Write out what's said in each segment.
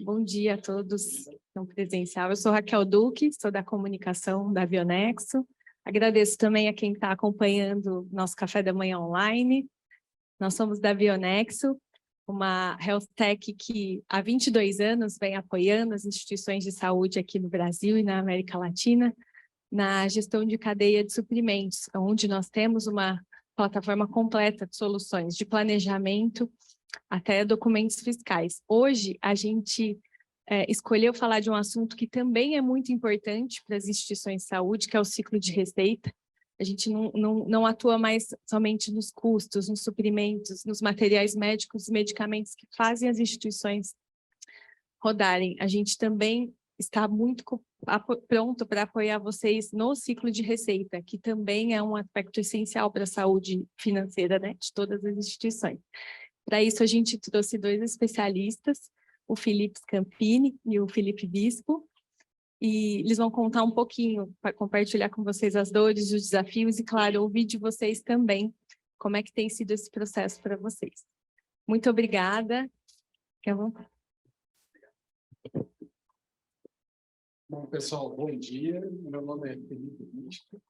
bom dia a todos que estão presencial. Eu sou Raquel Duque, sou da comunicação da Bionexo. Agradeço também a quem está acompanhando nosso café da manhã online. Nós somos da Bionexo, uma health tech que há 22 anos vem apoiando as instituições de saúde aqui no Brasil e na América Latina, na gestão de cadeia de suprimentos, onde nós temos uma plataforma completa de soluções de planejamento até documentos fiscais. Hoje, a gente escolheu falar de um assunto que também é muito importante para as instituições de saúde, que é o ciclo de receita. A gente não atua mais somente nos custos, nos suprimentos, nos materiais médicos e medicamentos que fazem as instituições rodarem. A gente também está muito pronto para apoiar vocês no ciclo de receita, que também é um aspecto essencial para a saúde financeira, né, de todas as instituições. Para isso, a gente trouxe dois especialistas, o Felipe Scampini e o Felipe Bispo, e eles vão contar um pouquinho, para compartilhar com vocês as dores, os desafios e, claro, ouvir de vocês também como é que tem sido esse processo para vocês. Muito obrigada. Fique à vontade. Bom, pessoal, bom dia. Meu nome é Felipe Bispo.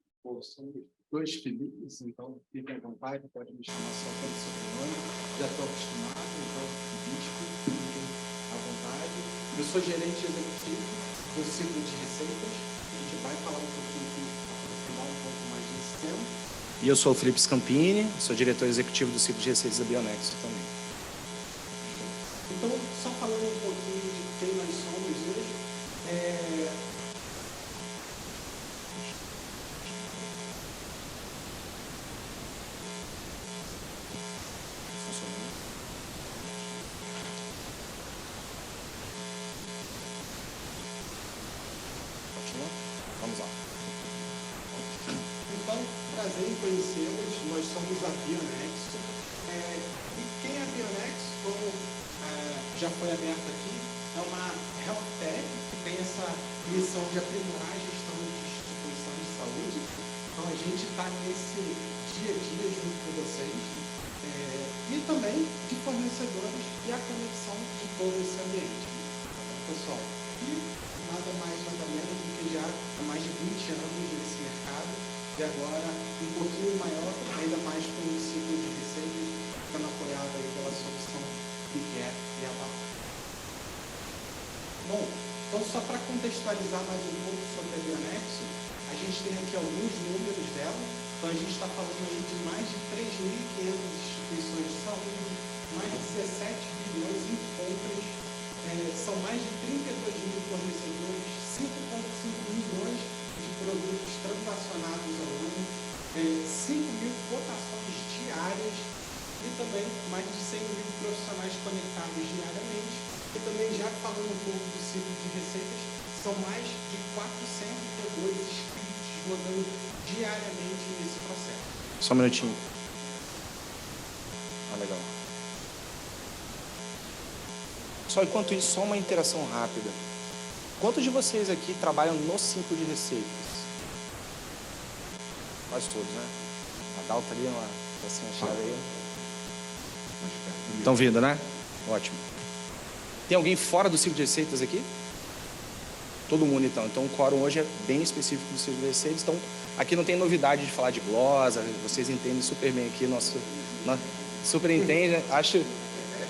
São dois Felipes, então fiquem à vontade, pode me chamar só pelo sobrenome. Já estou acostumado, então, Bispo, fiquem à vontade. Eu sou gerente executivo do ciclo de receitas. A gente vai falar um pouquinho aqui, aprofundar um pouco mais desse tema. E eu sou o Felipe Scampini, sou diretor executivo do ciclo de receitas da Bionexo também. Então, só falando um pouquinho de quem nós somos hoje, Vamos lá. Então, prazer em conhecê-los. Nós somos a Bionexo. E quem é a Bionexo, como já foi aberto aqui, é uma health tech que tem essa missão de aprimorar a gestão de instituições de saúde. Então, a gente está nesse dia a dia junto com vocês. E também de fornecedores e a conexão de todo esse ambiente. Pessoal, e nada mais, nada menos do que já há mais de 20 anos nesse mercado, e agora um pouquinho maior, ainda mais com o ciclo de receitas, ficando apoiado aí pela solução que é e a Val. Bom, então só para contextualizar mais um pouco sobre a Bionexo, a gente tem aqui alguns números dela. Então a gente está falando aí de mais de 3.500 instituições de saúde, mais de 17 bilhões em compras, são mais de 32 mil fornecedores, 5,5 milhões de produtos transacionados ao ano, 5 mil cotações diárias e também mais de 100 mil profissionais conectados diariamente. E também, já falando um pouco do ciclo de receitas, são mais de 402 scripts rodando diariamente nesse processo. Só um minutinho. Legal. Só enquanto isso, só uma interação rápida. Quantos de vocês aqui trabalham no ciclo de receitas? Quase todos, né? A Dalta ali, uma assim, a chave aí. Estão vindo, né? Ótimo. Tem alguém fora do ciclo de receitas aqui? Todo mundo, então. Então, o quórum hoje é bem específico do ciclo de receitas. Então, aqui não tem novidade de falar de glosa. Vocês entendem super bem aqui. Super entende. Acho...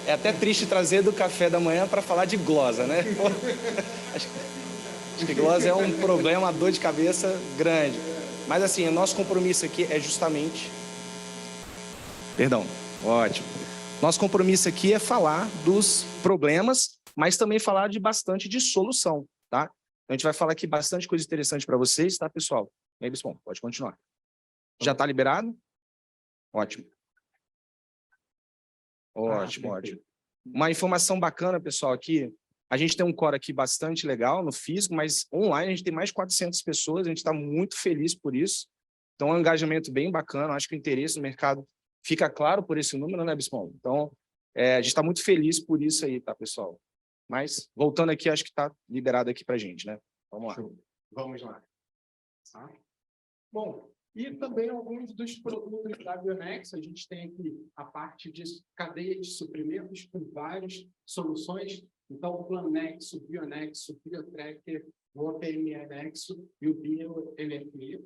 É até triste trazer do café da manhã para falar de glosa, né? Acho que glosa é um problema, uma dor de cabeça grande. Mas, assim, o nosso compromisso aqui é justamente... Perdão, ótimo. Nosso compromisso aqui é falar dos problemas, mas também falar de bastante de solução, tá? Então, a gente vai falar aqui bastante coisa interessante para vocês, tá, pessoal? E aí, Bispo, pode continuar. Já está liberado? Ótimo. Ótimo, ótimo. Uma informação bacana, pessoal, aqui, a gente tem um core aqui bastante legal no físico, mas online a gente tem mais de 400 pessoas, a gente está muito feliz por isso. Então, é um engajamento bem bacana, acho que o interesse no mercado fica claro por esse número, né, Bispo? Então, a gente está muito feliz por isso aí, tá, pessoal? Mas, voltando aqui, acho que está liberado aqui para a gente, né? Vamos lá. Vamos lá. Tá? Bom, e também alguns dos produtos da Bionexo, a gente tem aqui a parte de cadeia de suprimentos com várias soluções, Então, o Planexo, o Bionexo, o Biotracker, o OPM Anexo e o BioMFE.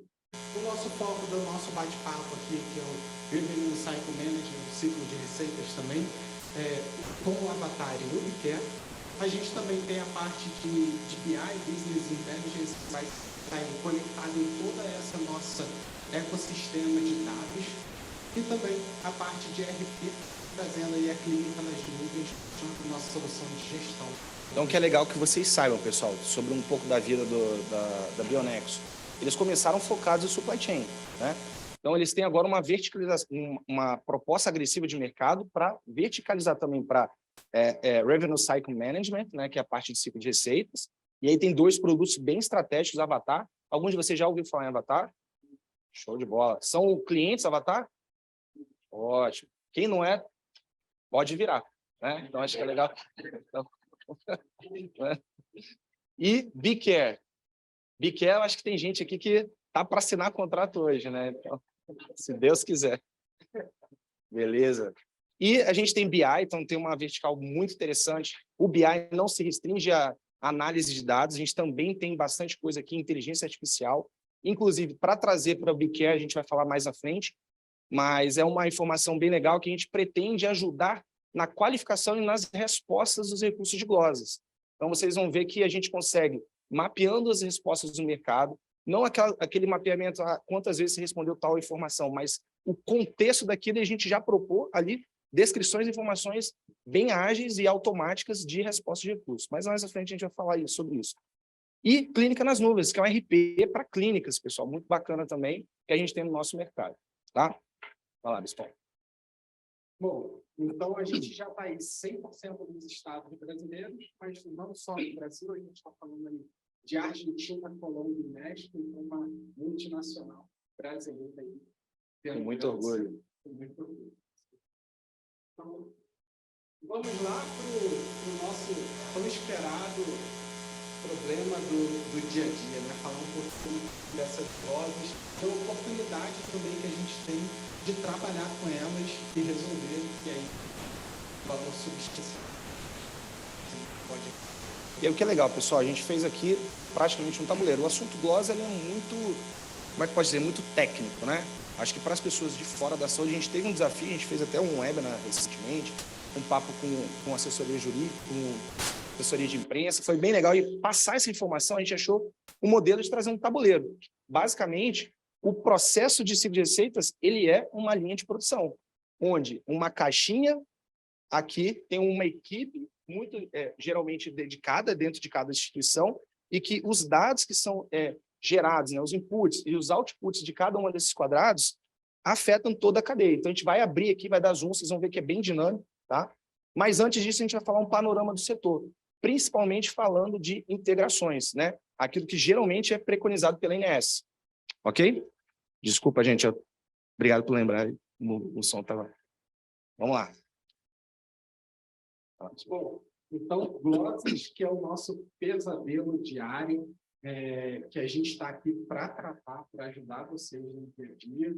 O nosso foco do nosso bate-papo aqui, que é o Revenue Cycle Management, o ciclo de receitas também, com o Avatar e o Ubicare. A gente também tem a parte de BI, Business Intelligence, que vai estar conectado em toda essa nossa ecossistema de dados. E também a parte de RP, trazendo aí a clínica nas nuvens, junto com a nossa solução de gestão. Então, que é legal que vocês saibam, pessoal, sobre um pouco da vida da Bionexo. Eles começaram focados em supply chain, né? Então, eles têm agora uma verticalização, uma proposta agressiva de mercado para verticalizar também para Revenue Cycle Management, né, que é a parte de ciclo de receitas. E aí tem 2 produtos bem estratégicos, Avatar. Alguns de vocês já ouviram falar em Avatar? Show de bola. São clientes Avatar? Ótimo. Quem não é, pode virar, né? Então, acho que é legal. Então, e BeCare. BeCare, eu acho que tem gente aqui que tá para assinar contrato hoje, né? Então, se Deus quiser. Beleza. E a gente tem BI, então tem uma vertical muito interessante. O BI não se restringe à análise de dados, a gente também tem bastante coisa aqui, inteligência artificial. Inclusive, para trazer para o BeCare, a gente vai falar mais à frente, mas é uma informação bem legal que a gente pretende ajudar na qualificação e nas respostas dos recursos de glosas. Então, vocês vão ver que a gente consegue, mapeando as respostas do mercado, não aquele mapeamento, quantas vezes você respondeu tal informação, mas o contexto daquilo a gente já propôs ali descrições e informações bem ágeis e automáticas de resposta de recursos. Mas mais à frente a gente vai falar sobre isso. E clínica nas nuvens, que é um RP para clínicas, pessoal, muito bacana também, que a gente tem no nosso mercado. Tá? Vai lá, Bispão. Bom, então a gente já está aí 100% dos estados brasileiros, mas não só no Brasil, a gente está falando aí de Argentina, Colômbia e México, uma multinacional brasileira aí. Com muito orgulho. Com muito orgulho. Então, vamos lá para o nosso tão esperado problema do dia a dia, né? Falar um pouquinho dessas vozes, da oportunidade também que a gente tem de trabalhar com elas e resolver, e aí valor substitutivo. E aí, o que é legal, pessoal, a gente fez aqui praticamente um tabuleiro. O assunto glosa ele é muito, como é que pode dizer, muito técnico, né? Acho que para as pessoas de fora da saúde, a gente teve um desafio, a gente fez até um webinar recentemente, um papo com assessoria jurídica, com assessoria de imprensa, foi bem legal. E passar essa informação, a gente achou um modelo de trazer um tabuleiro. Basicamente, o processo de ciclo de receitas, ele é uma linha de produção, onde uma caixinha, aqui tem uma equipe muito geralmente dedicada dentro de cada instituição, e que os dados que são gerados, né, os inputs e os outputs de cada um desses quadrados, afetam toda a cadeia. Então, a gente vai abrir aqui, vai dar zoom, vocês vão ver que é bem dinâmico, tá? Mas antes disso, a gente vai falar um panorama do setor, principalmente falando de integrações, né? Aquilo que geralmente é preconizado pela ANS. Ok? Desculpa, gente. Obrigado por lembrar. O som estava... Vamos lá. Bom, então, glosas, que é o nosso pesadelo diário, que a gente está aqui para tratar, para ajudar vocês no dia a dia.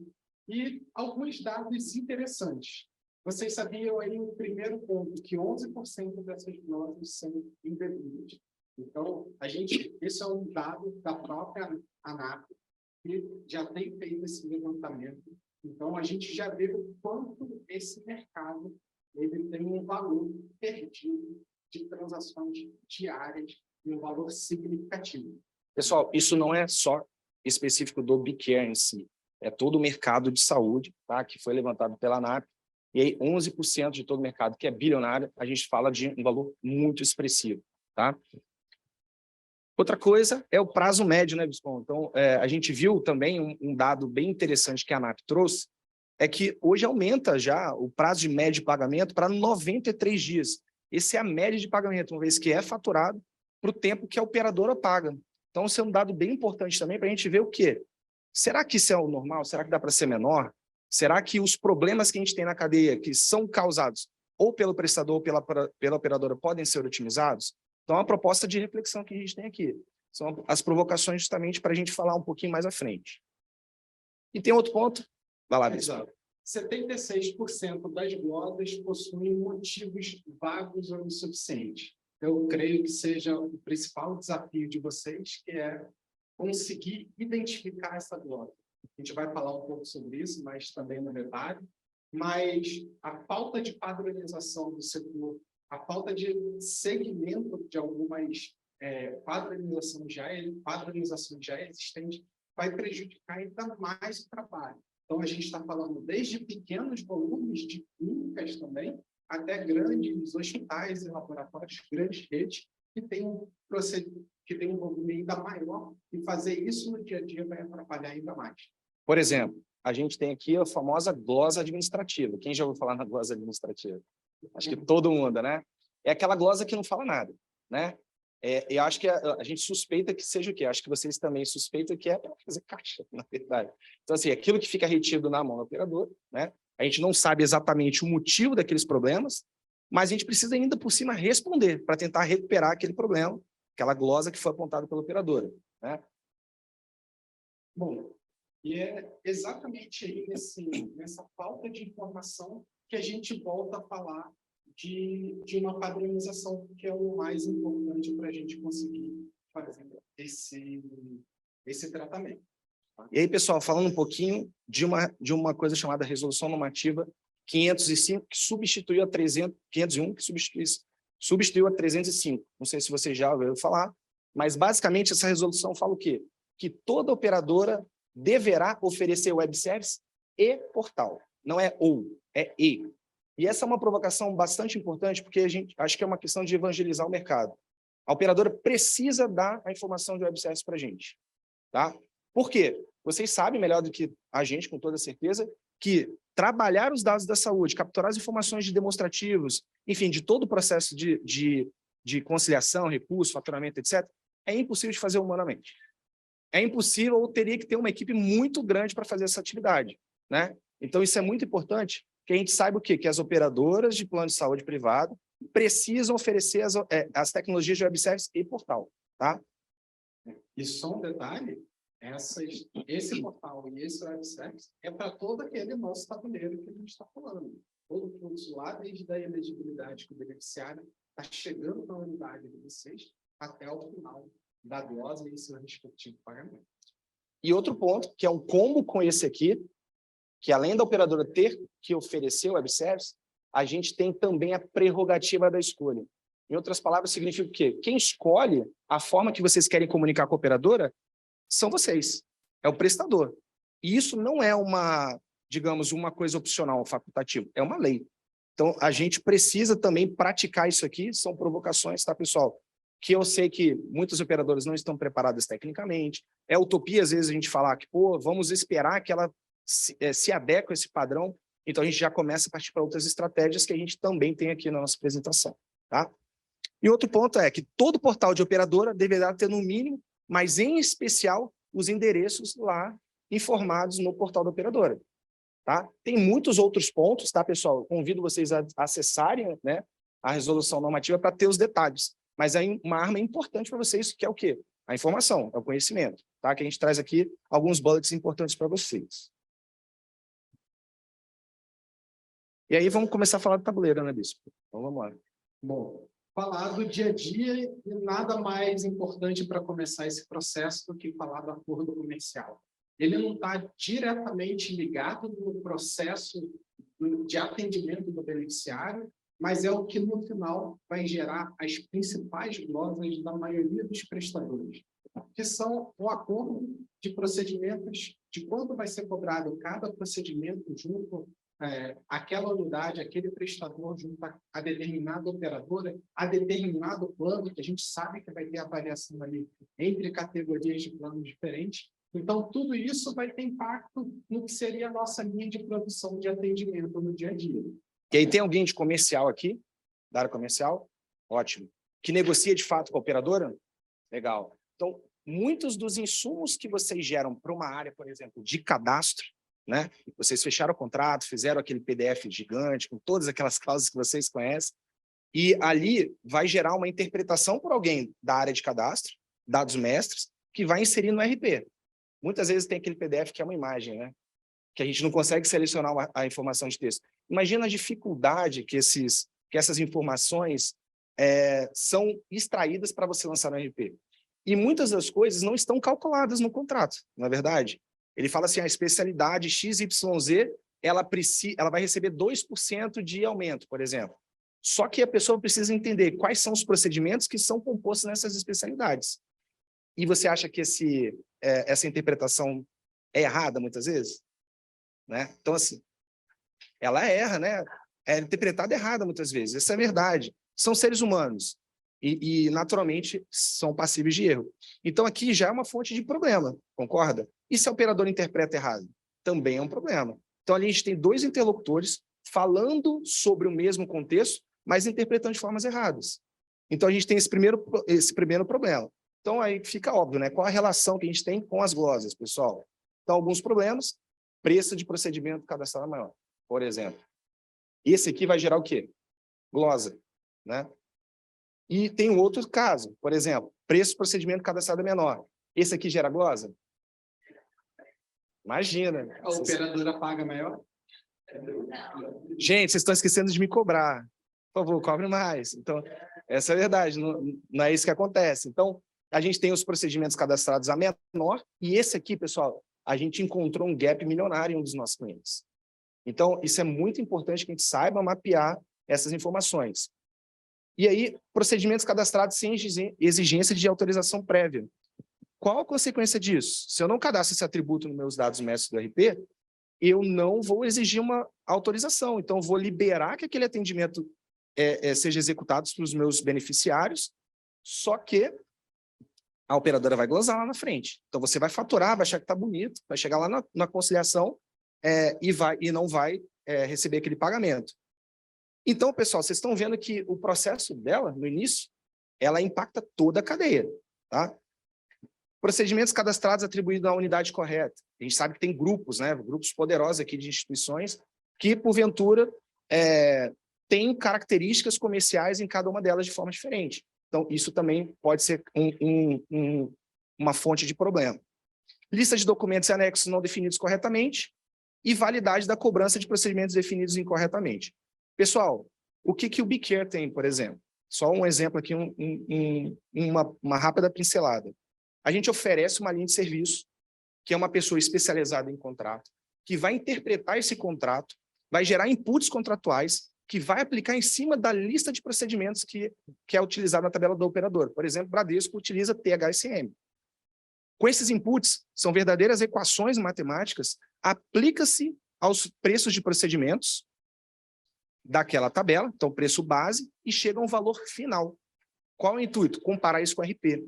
E alguns dados interessantes. Vocês sabiam aí o primeiro ponto, que 11% dessas glosas são indevidas. Então, esse é um dado da própria ANAP, que já tem feito esse levantamento. Então, a gente já vê o quanto esse mercado ele tem um valor perdido de transações diárias e um valor significativo. Pessoal, isso não é só específico do BeCare em si, é todo o mercado de saúde, tá? Que foi levantado pela ANAP, e aí 11% de todo o mercado, que é bilionário, a gente fala de um valor muito expressivo, tá? Outra coisa é o prazo médio, né, Bispo? Então, a gente viu também um dado bem interessante que a ANAP trouxe, é que hoje aumenta já o prazo de médio de pagamento para 93 dias. Essa é a média de pagamento, uma vez que é faturado para o tempo que a operadora paga. Então, isso é um dado bem importante também para a gente ver o quê? Será que isso é o normal? Será que dá para ser menor? Será que os problemas que a gente tem na cadeia, que são causados ou pelo prestador ou pela operadora, podem ser otimizados? Então, é uma proposta de reflexão que a gente tem aqui. São as provocações justamente para a gente falar um pouquinho mais à frente. E tem outro ponto? Vai lá, Bispo. 76% das glosas possuem motivos vagos ou insuficientes. eu creio que seja o principal desafio de vocês, que é conseguir identificar essa glória. A gente vai falar um pouco sobre isso, mas também no detalhe. Mas a falta de padronização do setor, a falta de segmento de algumas padronizações já existentes, vai prejudicar ainda mais o trabalho. Então, a gente está falando desde pequenos volumes de clínicas também, até grandes hospitais e laboratórios, grandes redes, que têm um volume ainda maior, e fazer isso no dia a dia vai atrapalhar ainda mais. Por exemplo, a gente tem aqui a famosa glosa administrativa. Quem já ouviu falar na glosa administrativa? Acho que todo mundo, né? É aquela glosa que não fala nada, né? Eu acho que a gente suspeita que seja o quê? Acho que vocês também suspeitam que é para fazer caixa, na verdade. Então, assim, aquilo que fica retido na mão do operador, né? A gente não sabe exatamente o motivo daqueles problemas, mas a gente precisa ainda, por cima, responder para tentar recuperar aquele problema, aquela glosa que foi apontada pela operadora, né? Bom, e é exatamente aí nessa falta de informação que a gente volta a falar de uma padronização, que é o mais importante para a gente conseguir fazer esse tratamento. E aí, pessoal, falando um pouquinho de uma coisa chamada Resolução Normativa 505, que substituiu a 501, que substituiu a 305. Não sei se vocês já ouviram falar, mas basicamente essa resolução fala o quê? Que toda operadora deverá oferecer web service e portal. Não é ou, é e. E essa é uma provocação bastante importante, porque a gente acho que é uma questão de evangelizar o mercado. A operadora precisa dar a informação de web service para a gente. Tá? Por quê? Vocês sabem melhor do que a gente, com toda certeza, que trabalhar os dados da saúde, capturar as informações de demonstrativos, enfim, de todo o processo de conciliação, recurso, faturamento, etc., é impossível de fazer humanamente. É impossível, ou teria que ter uma equipe muito grande para fazer essa atividade, né? Então, isso é muito importante, que a gente saiba o quê? Que as operadoras de plano de saúde privado precisam oferecer as tecnologias de web service e portal, tá? E só um detalhe, esse portal e esse web service é para todo aquele nosso tabuleiro que a gente está falando. Todo o fluxo lá, desde a elegibilidade que o beneficiário está chegando para a unidade de vocês, até o final da glosa e seu respectivo pagamento. E outro ponto, que é um combo com esse aqui, que além da operadora ter que oferecer o web service, a gente tem também a prerrogativa da escolha. Em outras palavras, significa o quê? Quem escolhe a forma que vocês querem comunicar com a operadora são vocês, é o prestador. E isso não é digamos, uma coisa opcional, facultativa, é uma lei. Então, a gente precisa também praticar isso aqui, são provocações, tá, pessoal? Que eu sei que muitas operadoras não estão preparadas tecnicamente. É utopia, às vezes, a gente falar que, pô, vamos esperar que ela se adeque a esse padrão. Então, a gente já começa a partir para outras estratégias que a gente também tem aqui na nossa apresentação, tá? E outro ponto é que todo portal de operadora deverá ter, no mínimo, mas em especial, os endereços lá informados no portal da operadora, tá? Tem muitos outros pontos, tá, pessoal? Eu convido vocês a acessarem, né, a resolução normativa para ter os detalhes. Mas é uma arma importante para vocês, que é o quê? A informação, é o conhecimento, tá? Que a gente traz aqui alguns bullets importantes para vocês. E aí vamos começar a falar do tabuleiro, né, Bispo? Então vamos lá. Bom, falar do dia a dia e nada mais importante para começar esse processo do que falar do acordo comercial. Ele não está diretamente ligado no processo de atendimento do beneficiário, mas é o que, no final, vai gerar as principais glosas da maioria dos prestadores, que são o acordo de procedimentos, de quanto vai ser cobrado cada procedimento junto àquela unidade, aquele prestador junto a determinada operadora, a determinado plano, que a gente sabe que vai ter a variação ali entre categorias de planos diferentes. Então, tudo isso vai ter impacto no que seria a nossa linha de produção de atendimento no dia a dia. E aí tem alguém de comercial aqui, da área comercial? Ótimo. Que negocia de fato com a operadora? Legal. Então, muitos dos insumos que vocês geram para uma área, por exemplo, de cadastro, né? Vocês fecharam o contrato, fizeram aquele PDF gigante, com todas aquelas cláusulas que vocês conhecem, e ali vai gerar uma interpretação por alguém da área de cadastro, dados mestres, que vai inserir no RP. Muitas vezes tem aquele PDF que é uma imagem, né? Que a gente não consegue selecionar a informação de texto. Imagina a dificuldade que essas informações são extraídas para você lançar no RP. E muitas das coisas não estão calculadas no contrato, não é verdade? Ele fala assim, a especialidade XYZ, ela vai receber 2% de aumento, por exemplo. Só que a pessoa precisa entender quais são os procedimentos que são compostos nessas especialidades. E você acha que essa interpretação é errada, muitas vezes? Né? Então, assim, ela erra, né? É interpretada errada, muitas vezes. Essa é a verdade. São seres humanos. E, naturalmente, são passíveis de erro. Então, aqui já é uma fonte de problema, concorda? E se a operadora interpreta errado? Também é um problema. Então, ali a gente tem dois interlocutores falando sobre o mesmo contexto, mas interpretando de formas erradas. Então, a gente tem esse primeiro problema. Então, aí fica óbvio, né? Qual a relação que a gente tem com as glosas, pessoal? Então, alguns problemas, preço de procedimento cadastrado maior, por exemplo. Esse aqui vai gerar o quê? Glosa, né? E tem um outro caso, por exemplo, preço de procedimento cadastrado menor. Esse aqui gera glosa? Imagina. A operadora paga maior? Gente, vocês estão esquecendo de me cobrar. Por favor, cobre mais. Então, essa é a verdade, não é isso que acontece. Então, a gente tem os procedimentos cadastrados a menor, e esse aqui, pessoal, a gente encontrou um gap milionário em um dos nossos clientes. Então, isso é muito importante que a gente saiba mapear essas informações. E aí, procedimentos cadastrados sem exigência de autorização prévia. Qual a consequência disso? Se eu não cadastro esse atributo nos meus dados mestres do RP, eu não vou exigir uma autorização. Então, eu vou liberar que aquele atendimento seja executado para os meus beneficiários, só que a operadora vai glosar lá na frente. Então, você vai faturar, vai achar que está bonito, vai chegar lá na conciliação e não vai receber aquele pagamento. Então, pessoal, vocês estão vendo que o processo dela, no início, ela impacta toda a cadeia, tá? Procedimentos cadastrados atribuídos à unidade correta. A gente sabe que tem grupos, né? Grupos poderosos aqui de instituições que, porventura, têm características comerciais em cada uma delas de forma diferente. Então, isso também pode ser uma fonte de problema. Lista de documentos e anexos não definidos corretamente e validade da cobrança de procedimentos definidos incorretamente. Pessoal, o que o BeCare tem, por exemplo? Só um exemplo aqui, uma rápida pincelada. A gente oferece uma linha de serviço, que é uma pessoa especializada em contrato, que vai interpretar esse contrato, vai gerar inputs contratuais, que vai aplicar em cima da lista de procedimentos que é utilizada na tabela do operador. Por exemplo, Bradesco utiliza THSM. Com esses inputs, são verdadeiras equações matemáticas, aplica-se aos preços de procedimentos daquela tabela, então preço base, e chega a um valor final. Qual é o intuito? Comparar isso com o RP.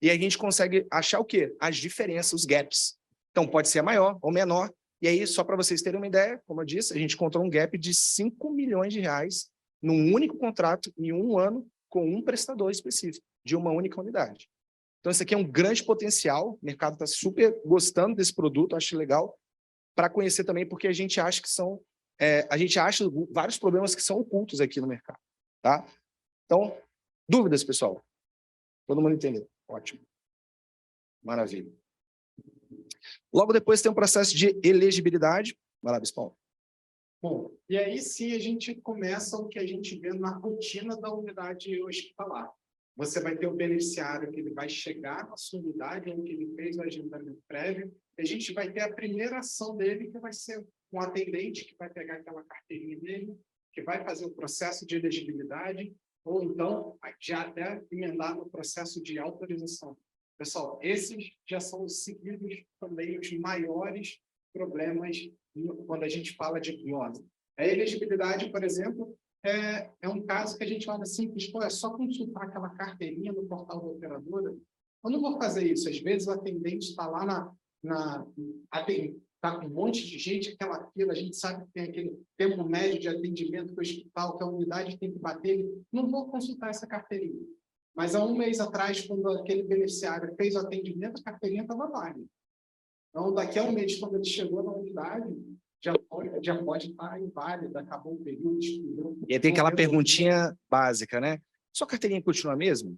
E aí a gente consegue achar o quê? As diferenças, os gaps. Então pode ser maior ou menor. E aí, só para vocês terem uma ideia, como eu disse, a gente encontrou um gap de 5 milhões de reais num único contrato em um ano com um prestador específico, de uma única unidade. Então, isso aqui é um grande potencial, o mercado está super gostando desse produto, acho legal, para conhecer também, porque a gente acha que são, a gente acha vários problemas que são ocultos aqui no mercado, tá? Então, dúvidas, pessoal? Todo mundo entendeu? Ótimo. Maravilha. Logo depois tem um processo de elegibilidade. Vai lá, Bispão. Bom, e aí sim a gente começa o que a gente vê na rotina da unidade hospitalar. Você vai ter o beneficiário que ele vai chegar na sua unidade, onde ele fez o agendamento prévio, e a gente vai ter a primeira ação dele, que vai ser um atendente que vai pegar aquela carteirinha dele, que vai fazer o processo de elegibilidade, ou então já até emendar no processo de autorização. Pessoal, esses já são seguidos também os maiores problemas quando a gente fala de glosa. A elegibilidade, por exemplo, é um caso que a gente olha assim, é só consultar aquela carteirinha no portal da operadora. Eu não vou fazer isso. Às vezes o atendente está lá está com um monte de gente, aquela fila, a gente sabe que tem aquele tempo médio de atendimento do hospital, que a unidade tem que bater. Não vou consultar essa carteirinha. Mas há um mês atrás, quando aquele beneficiário fez o atendimento, a carteirinha estava válida. Então, daqui a um mês, quando ele chegou na unidade, já pode estar inválida, acabou o período. E aí tem aquela perguntinha básica, né? Sua carteirinha continua mesmo?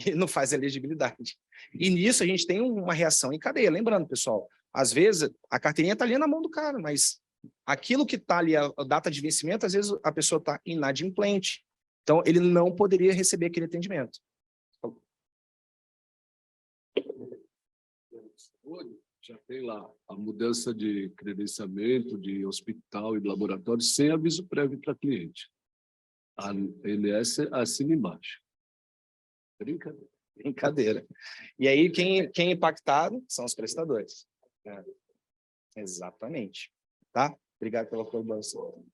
E não faz elegibilidade. E nisso a gente tem uma reação em cadeia. Lembrando, pessoal, às vezes a carteirinha está ali na mão do cara, mas aquilo que está ali, a data de vencimento, às vezes a pessoa está inadimplente, Então, ele não poderia receber aquele atendimento. Hoje já tem lá a mudança de credenciamento de hospital e de laboratório sem aviso prévio para cliente. A ANS assina embaixo. Brincadeira. Brincadeira. E aí, quem é impactado são os prestadores. Exatamente. Tá? Obrigado pela colaboração.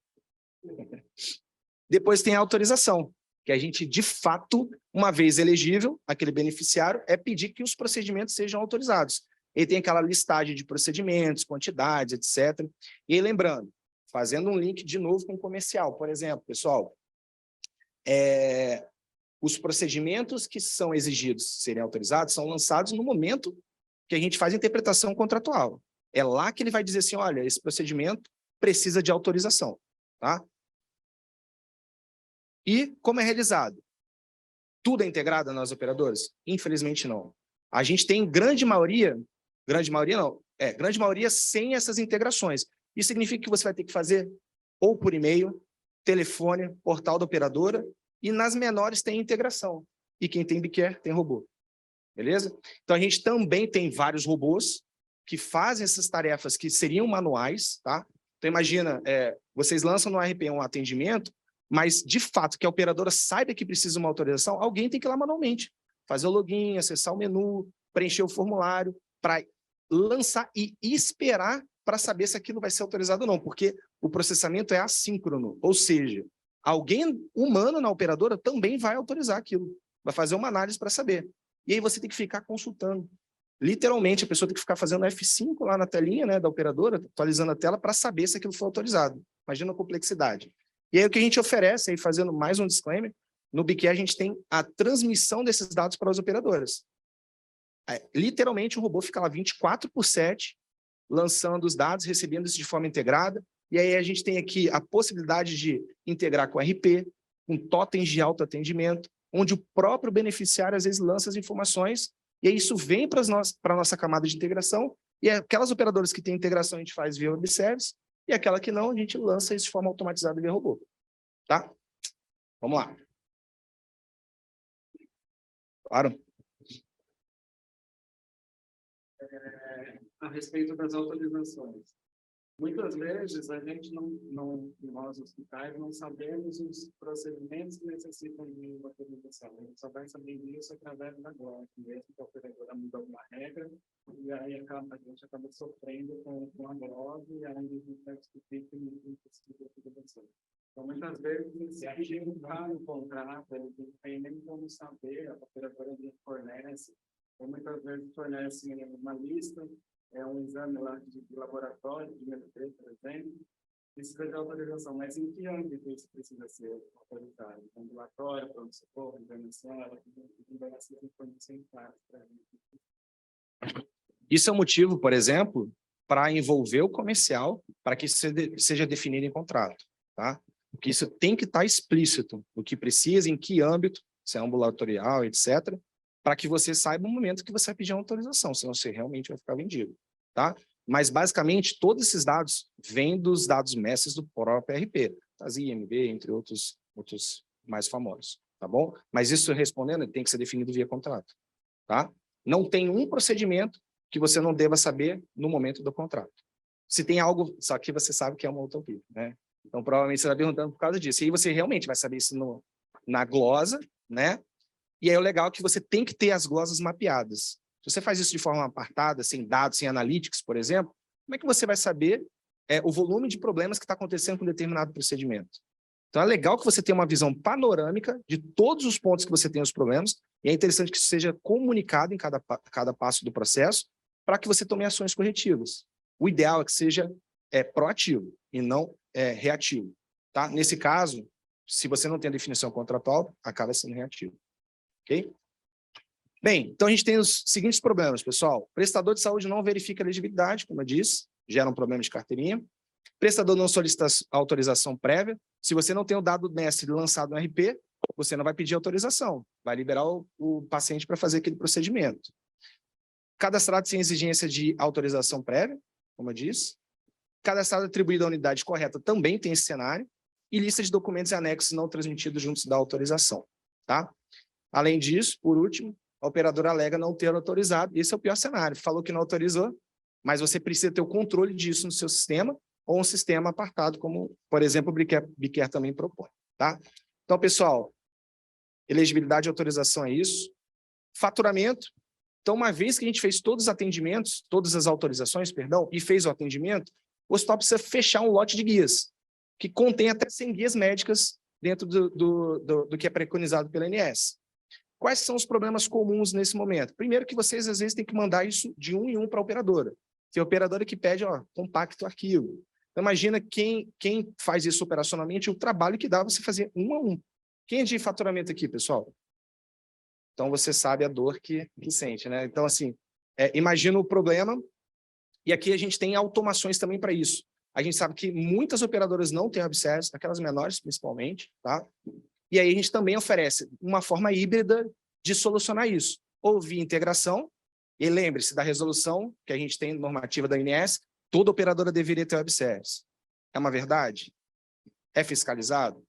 Depois tem a autorização, que a gente, de fato, uma vez elegível, aquele beneficiário, é pedir que os procedimentos sejam autorizados. Ele tem aquela listagem de procedimentos, quantidades, etc. E aí, lembrando, fazendo um link de novo com o comercial, por exemplo, pessoal, os procedimentos que são exigidos serem autorizados são lançados no momento que a gente faz a interpretação contratual. É lá que ele vai dizer assim, olha, esse procedimento precisa de autorização, tá? E como é realizado? Tudo é integrado nas operadoras? Infelizmente não. A gente tem grande maioria sem essas integrações. Isso significa que você vai ter que fazer ou por e-mail, telefone, portal da operadora, e nas menores tem integração. E quem tem BQR tem robô. Beleza? Então a gente também tem vários robôs que fazem essas tarefas que seriam manuais, tá? Então imagina, vocês lançam no RP um atendimento, mas de fato que a operadora saiba que precisa de uma autorização, alguém tem que ir lá manualmente, fazer o login, acessar o menu, preencher o formulário, para lançar e esperar para saber se aquilo vai ser autorizado ou não, porque o processamento é assíncrono, ou seja, alguém humano na operadora também vai autorizar aquilo, vai fazer uma análise para saber. E aí você tem que ficar consultando. Literalmente, a pessoa tem que ficar fazendo F5 lá na telinha, né, da operadora, atualizando a tela para saber se aquilo foi autorizado. Imagina a complexidade. E aí o que a gente oferece, aí fazendo mais um disclaimer, no BQ a gente tem a transmissão desses dados para as operadoras. Literalmente o robô fica lá 24/7, lançando os dados, recebendo isso de forma integrada, e aí a gente tem aqui a possibilidade de integrar com RP, com totens de autoatendimento, onde o próprio beneficiário às vezes lança as informações, e aí isso vem para a nossa camada de integração, e aquelas operadoras que têm integração a gente faz via web service, e aquela que não, a gente lança isso de forma automatizada via robô. Tá? Vamos lá. Claro. A respeito das autorizações. Muitas vezes a gente nós hospitais não sabemos os procedimentos que necessitam de uma autorização. A gente só vai saber disso através da GLOS, mesmo que a operadora muda uma regra, e aí a gente acaba sofrendo com a GLOS, e aí a gente vai discutir que não precisa de autorização. Então, muitas vezes, se a gente não no contrato, ele não tem nem como saber, a operadora fornece, ou muitas vezes fornece uma lista, um exame lá de laboratório, de MP, por exemplo, precisa de autorização, mas em que âmbito isso precisa ser autorizado? Ambulatório, pronto-socorro, internação, ela tem que dar essas informações claras para a gente. Isso é um motivo, por exemplo, para envolver o comercial, para que isso seja definido em contrato, tá? Porque isso tem que estar explícito, o que precisa, em que âmbito, se é ambulatorial, etc., para que você saiba o momento que você vai pedir uma autorização, senão você realmente vai ficar vendido, tá? Mas, basicamente, todos esses dados vêm dos dados mestres do próprio RP, das IMB, entre outros mais famosos, tá bom? Mas isso, respondendo, tem que ser definido via contrato, tá? Não tem um procedimento que você não deva saber no momento do contrato. Se tem algo, só que você sabe que é uma utopia, né? Então, provavelmente, você está perguntando por causa disso. E aí você realmente vai saber isso na glosa, né? E aí o legal é que você tem que ter as glosas mapeadas. Se você faz isso de forma apartada, sem dados, sem analytics, por exemplo, como é que você vai saber o volume de problemas que está acontecendo com determinado procedimento? Então é legal que você tenha uma visão panorâmica de todos os pontos que você tem os problemas, e é interessante que isso seja comunicado em cada passo do processo, para que você tome ações corretivas. O ideal é que seja proativo e não reativo. Tá? Nesse caso, se você não tem a definição contratual, acaba sendo reativo. Ok? Bem, então a gente tem os seguintes problemas, pessoal. O prestador de saúde não verifica a elegibilidade, como eu disse, gera um problema de carteirinha. O prestador não solicita autorização prévia. Se você não tem o dado mestre lançado no RP, você não vai pedir autorização. Vai liberar o paciente para fazer aquele procedimento. Cadastrado sem exigência de autorização prévia, como eu disse. Cadastrado atribuído à unidade correta também tem esse cenário. e lista de documentos e anexos não transmitidos juntos da autorização, tá? Além disso, por último, a operadora alega não ter autorizado. Esse é o pior cenário. Falou que não autorizou, mas você precisa ter o controle disso no seu sistema ou um sistema apartado, como, por exemplo, o BQR também propõe, tá? Então, pessoal, elegibilidade e autorização é isso. Faturamento. Então, uma vez que a gente fez todos os atendimentos, todas as autorizações, perdão, e fez o atendimento, o hospital precisa fechar um lote de guias, que contém até 100 guias médicas dentro do que é preconizado pela ANS. Quais são os problemas comuns nesse momento? Primeiro que vocês, às vezes, têm que mandar isso de um em um para a operadora. Tem a operadora que pede, ó, compacta o arquivo. Então, imagina quem faz isso operacionalmente, o trabalho que dá você fazer um a um. Quem é de faturamento aqui, pessoal? Então, você sabe a dor que sente, né? Então, assim, imagina o problema, e aqui a gente tem automações também para isso. A gente sabe que muitas operadoras não têm webservice, aquelas menores principalmente, tá? E aí a gente também oferece uma forma híbrida de solucionar isso. Ou via integração, e lembre-se da resolução que a gente tem normativa da ANS, toda operadora deveria ter webservice. É uma verdade? É fiscalizado?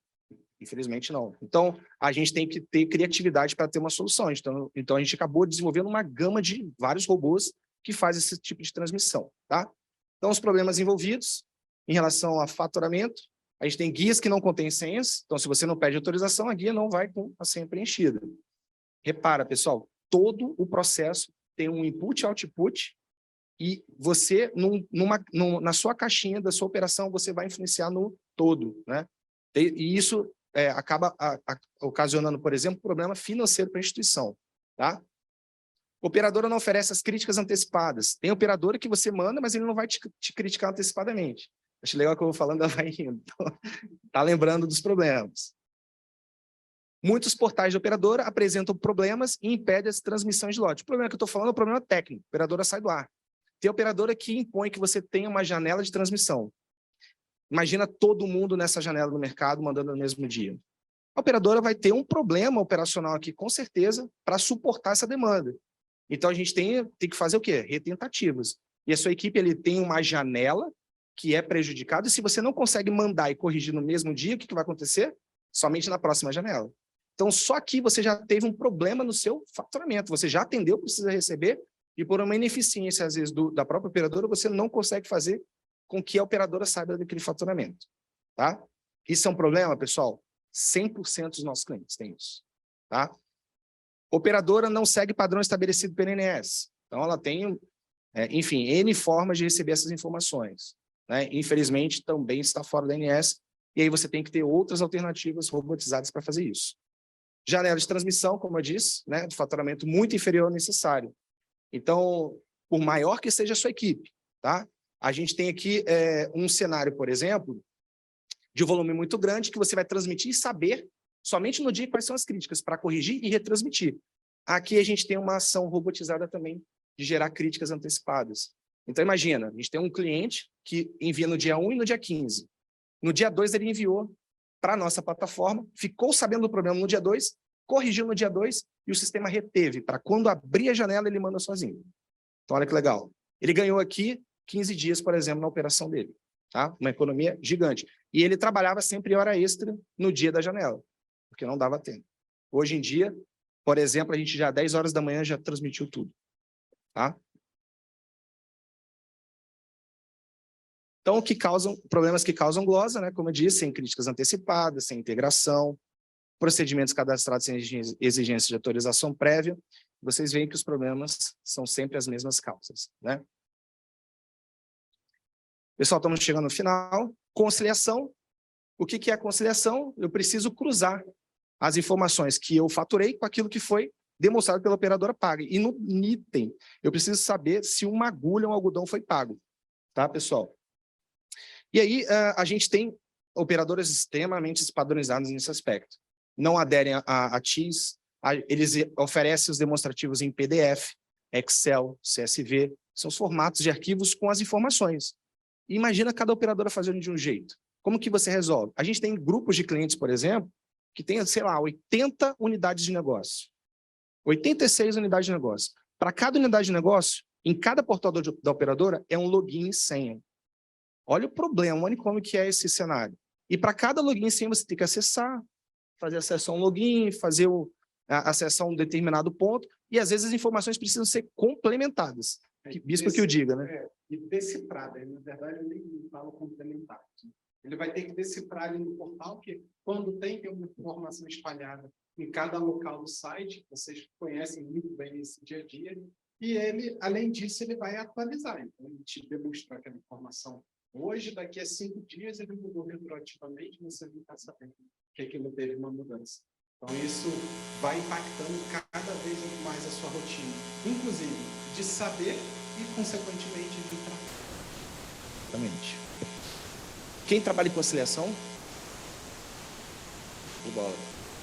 Infelizmente, não. Então, a gente tem que ter criatividade para ter uma solução. Então, a gente acabou desenvolvendo uma gama de vários robôs que fazem esse tipo de transmissão, tá? Então, os problemas envolvidos em relação a faturamento, a gente tem guias que não contêm senhas. Então, se você não pede autorização, a guia não vai com a senha preenchida. Repara, pessoal, todo o processo tem um input e output, e você, na sua caixinha da sua operação, você vai influenciar no todo, né? E isso acaba ocasionando, por exemplo, problema financeiro para a instituição, tá? Operadora não oferece as críticas antecipadas. Tem operadora que você manda, mas ele não vai te criticar antecipadamente. Acho legal que eu vou falando, ela vai indo. Então, tá lembrando dos problemas. Muitos portais de operadora apresentam problemas e impedem as transmissões de lote. O problema que eu estou falando é o problema técnico. A operadora sai do ar. Tem operadora que impõe que você tenha uma janela de transmissão. Imagina todo mundo nessa janela do mercado mandando no mesmo dia. A operadora vai ter um problema operacional aqui, com certeza, para suportar essa demanda. Então, a gente tem que fazer o quê? Retentativas. E a sua equipe tem uma janela que é prejudicada, e se você não consegue mandar e corrigir no mesmo dia, o que vai acontecer? Somente na próxima janela. Então, só aqui você já teve um problema no seu faturamento. Você já atendeu, precisa receber, e por uma ineficiência, às vezes, da própria operadora, você não consegue fazer com que a operadora saiba daquele faturamento. Tá? Isso é um problema, pessoal? 100% dos nossos clientes têm isso. Tá? Operadora não segue padrão estabelecido pela ANS. Então, ela tem, enfim, N formas de receber essas informações. Né? Infelizmente, também está fora da ANS, e aí você tem que ter outras alternativas robotizadas para fazer isso. Janela de transmissão, como eu disse, né, de faturamento muito inferior ao necessário. Então, por maior que seja a sua equipe, tá? A gente tem aqui um cenário, por exemplo, de volume muito grande, que você vai transmitir e saber somente no dia quais são as críticas, para corrigir e retransmitir. Aqui a gente tem uma ação robotizada também, de gerar críticas antecipadas. Então, imagina, a gente tem um cliente que envia no dia 1 e no dia 15. No dia 2, ele enviou para a nossa plataforma, ficou sabendo do problema no dia 2, corrigiu no dia 2 e o sistema reteve, para quando abrir a janela, ele manda sozinho. Então, olha que legal. Ele ganhou aqui 15 dias, por exemplo, na operação dele. Tá? Uma economia gigante. E ele trabalhava sempre hora extra no dia da janela, porque não dava tempo. Hoje em dia, por exemplo, a gente já 10 horas da manhã já transmitiu tudo. Tá? Então, problemas que causam glosa, né? Como eu disse, sem críticas antecipadas, sem integração, procedimentos cadastrados sem exigência de autorização prévia. Vocês veem que os problemas são sempre as mesmas causas, né? Pessoal, estamos chegando no final. Conciliação. O que é a conciliação? Eu preciso cruzar as informações que eu faturei com aquilo que foi demonstrado pela operadora paga. E no item, eu preciso saber se uma agulha ou um algodão foi pago. Tá, pessoal? E aí, a gente tem operadoras extremamente padronizadas nesse aspecto. Não aderem a TIS, eles oferecem os demonstrativos em PDF, Excel, CSV, são os formatos de arquivos com as informações. E imagina cada operadora fazendo de um jeito. Como que você resolve? A gente tem grupos de clientes, por exemplo, que tem, sei lá, 80 unidades de negócio. 86 unidades de negócio. Para cada unidade de negócio, em cada portal da operadora, é um login e senha. Olha o problema, olha como que é esse cenário. E para cada login sim, você tem que acessar, fazer acesso a um login, fazer acessar um determinado ponto, e às vezes as informações precisam ser complementadas. Bispo que o diga, né? E decifrada, na verdade eu nem falo complementar. Ele vai ter que decifrar ali no portal, que quando tem uma informação espalhada em cada local do site, vocês conhecem muito bem esse dia a dia, e ele, além disso, ele vai atualizar. Então, ele te demonstra aquela informação hoje, daqui a 5 dias, ele mudou retroativamente, você não está sabendo que aquilo teve uma mudança. Então, isso vai impactando cada vez mais a sua rotina, inclusive de saber e, consequentemente, de tratar. Exatamente. Quem trabalha em conciliação?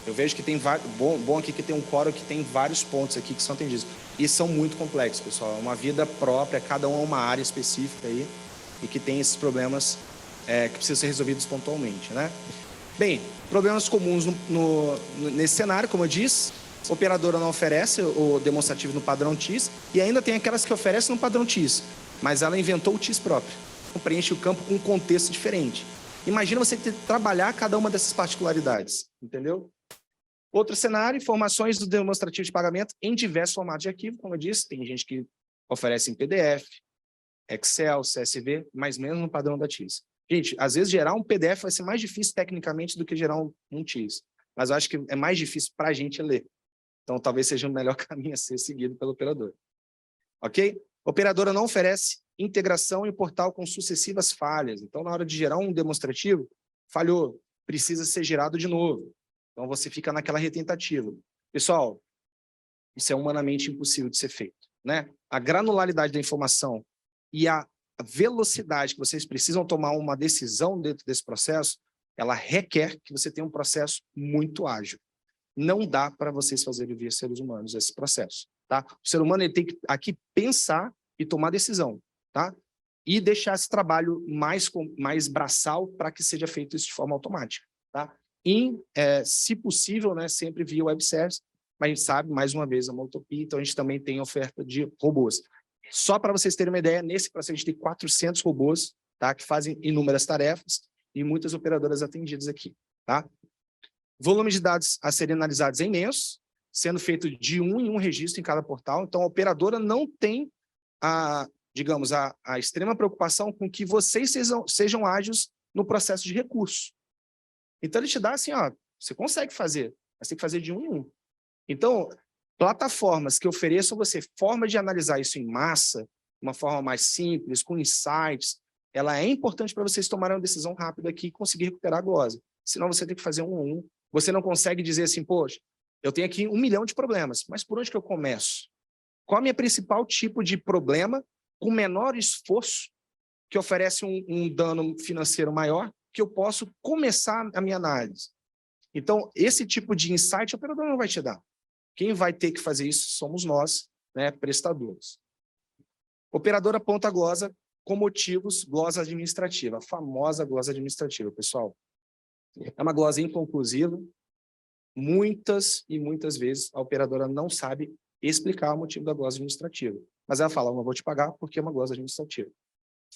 Eu vejo que tem vários. Bom aqui que tem um quórum que tem vários pontos aqui que são atendidos. E são muito complexos, pessoal. É uma vida própria, cada um é uma área específica aí, e que tem esses problemas que precisam ser resolvidos pontualmente, né? Bem, problemas comuns nesse cenário, como eu disse, a operadora não oferece o demonstrativo no padrão TIS, e ainda tem aquelas que oferecem no padrão TIS, mas ela inventou o TIS próprio. Então, preenche o campo com um contexto diferente. Imagina você ter que trabalhar cada uma dessas particularidades, entendeu? Outro cenário, informações do demonstrativo de pagamento em diversos formatos de arquivo, como eu disse, tem gente que oferece em PDF, Excel, CSV, mas menos no padrão da TIS. Gente, às vezes gerar um PDF vai ser mais difícil tecnicamente do que gerar um TIS, mas eu acho que é mais difícil para a gente ler. Então, talvez seja o melhor caminho a ser seguido pelo operador. Ok? A operadora não oferece integração em portal com sucessivas falhas. Então, na hora de gerar um demonstrativo, falhou, precisa ser gerado de novo. Então, você fica naquela retentativa. Pessoal, isso é humanamente impossível de ser feito, né? A granularidade da informação e a velocidade que vocês precisam tomar uma decisão dentro desse processo, ela requer que você tenha um processo muito ágil. Não dá para vocês fazerem via seres humanos esse processo, tá? O ser humano ele tem que aqui pensar e tomar decisão, tá? E deixar esse trabalho mais braçal para que seja feito isso de forma automática, tá? E, se possível, né, sempre via web service, mas a gente sabe, mais uma vez, é uma utopia, então a gente também tem oferta de robôs. Só para vocês terem uma ideia, nesse processo a gente tem 400 robôs, tá, que fazem inúmeras tarefas e muitas operadoras atendidas aqui, tá? Volume de dados a serem analisados é imenso, sendo feito de um em um registro em cada portal, então a operadora não tem digamos, a extrema preocupação com que vocês sejam ágeis no processo de recurso. Então, ele te dá assim, ó, você consegue fazer, mas tem que fazer de um em um. Então, plataformas que ofereçam você forma de analisar isso em massa, uma forma mais simples, com insights, ela é importante para vocês tomarem uma decisão rápida aqui e conseguir recuperar a glosa. Senão, você tem que fazer um a um. Você não consegue dizer assim, poxa, eu tenho aqui 1 milhão de problemas, mas por onde que eu começo? Qual é o meu principal tipo de problema com menor esforço, que oferece um dano financeiro maior, que eu posso começar a minha análise? Então, esse tipo de insight, o operador não vai te dar. Quem vai ter que fazer isso somos nós, né, prestadores. Operadora aponta a glosa com motivos, glosa administrativa, a famosa glosa administrativa, pessoal. É uma glosa inconclusiva. Muitas e muitas vezes a operadora não sabe explicar o motivo da glosa administrativa. Mas ela fala, eu não vou te pagar porque é uma glosa administrativa.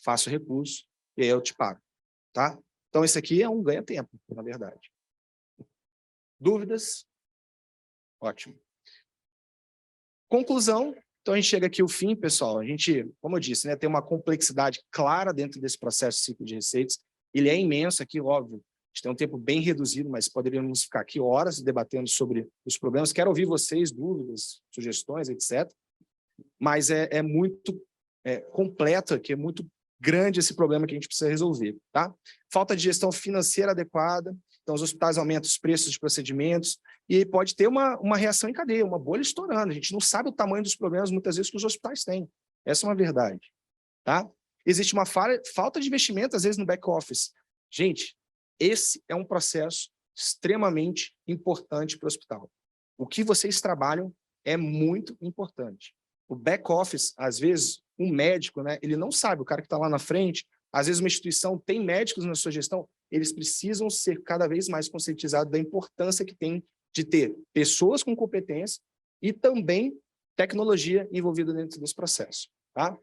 Faço recurso e aí eu te pago. Tá? Então, esse aqui é um ganha-tempo, na verdade. Dúvidas? Ótimo. Conclusão. Então, a gente chega aqui ao fim, pessoal. A gente, como eu disse, né, tem uma complexidade clara dentro desse processo de ciclo de receitas. Ele é imenso aqui, óbvio. A gente tem um tempo bem reduzido, mas poderíamos ficar aqui horas debatendo sobre os problemas. Quero ouvir vocês, dúvidas, sugestões, etc. Mas é muito completo aqui, é muito grande esse problema que a gente precisa resolver, tá? Falta de gestão financeira adequada, então os hospitais aumentam os preços de procedimentos e pode ter uma reação em cadeia, uma bolha estourando. A gente não sabe o tamanho dos problemas, muitas vezes, que os hospitais têm. Essa é uma verdade, tá? Existe uma falta de investimento, às vezes, no back-office. Gente, esse é um processo extremamente importante para o hospital. O que vocês trabalham é muito importante. O back-office, às vezes, um médico, né, ele não sabe, o cara que está lá na frente, às vezes uma instituição tem médicos na sua gestão, eles precisam ser cada vez mais conscientizados da importância que tem de ter pessoas com competência e também tecnologia envolvida dentro desse processo. Tá?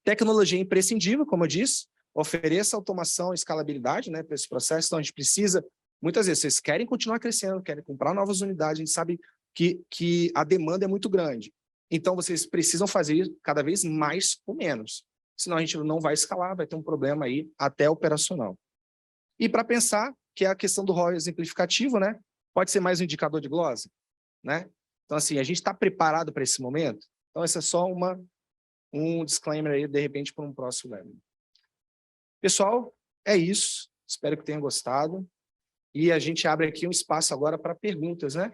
Tecnologia é imprescindível, como eu disse, ofereça automação e escalabilidade, né, para esse processo. Então, a gente precisa, muitas vezes, vocês querem continuar crescendo, querem comprar novas unidades, a gente sabe que a demanda é muito grande. Então, vocês precisam fazer cada vez mais com menos. Senão, a gente não vai escalar, vai ter um problema aí até operacional. E para pensar, que é a questão do ROI exemplificativo, né? Pode ser mais um indicador de glosa, né? Então, assim, a gente está preparado para esse momento? Então, esse é só um disclaimer aí, de repente, para um próximo level. Pessoal, é isso. Espero que tenham gostado. E a gente abre aqui um espaço agora para perguntas, né?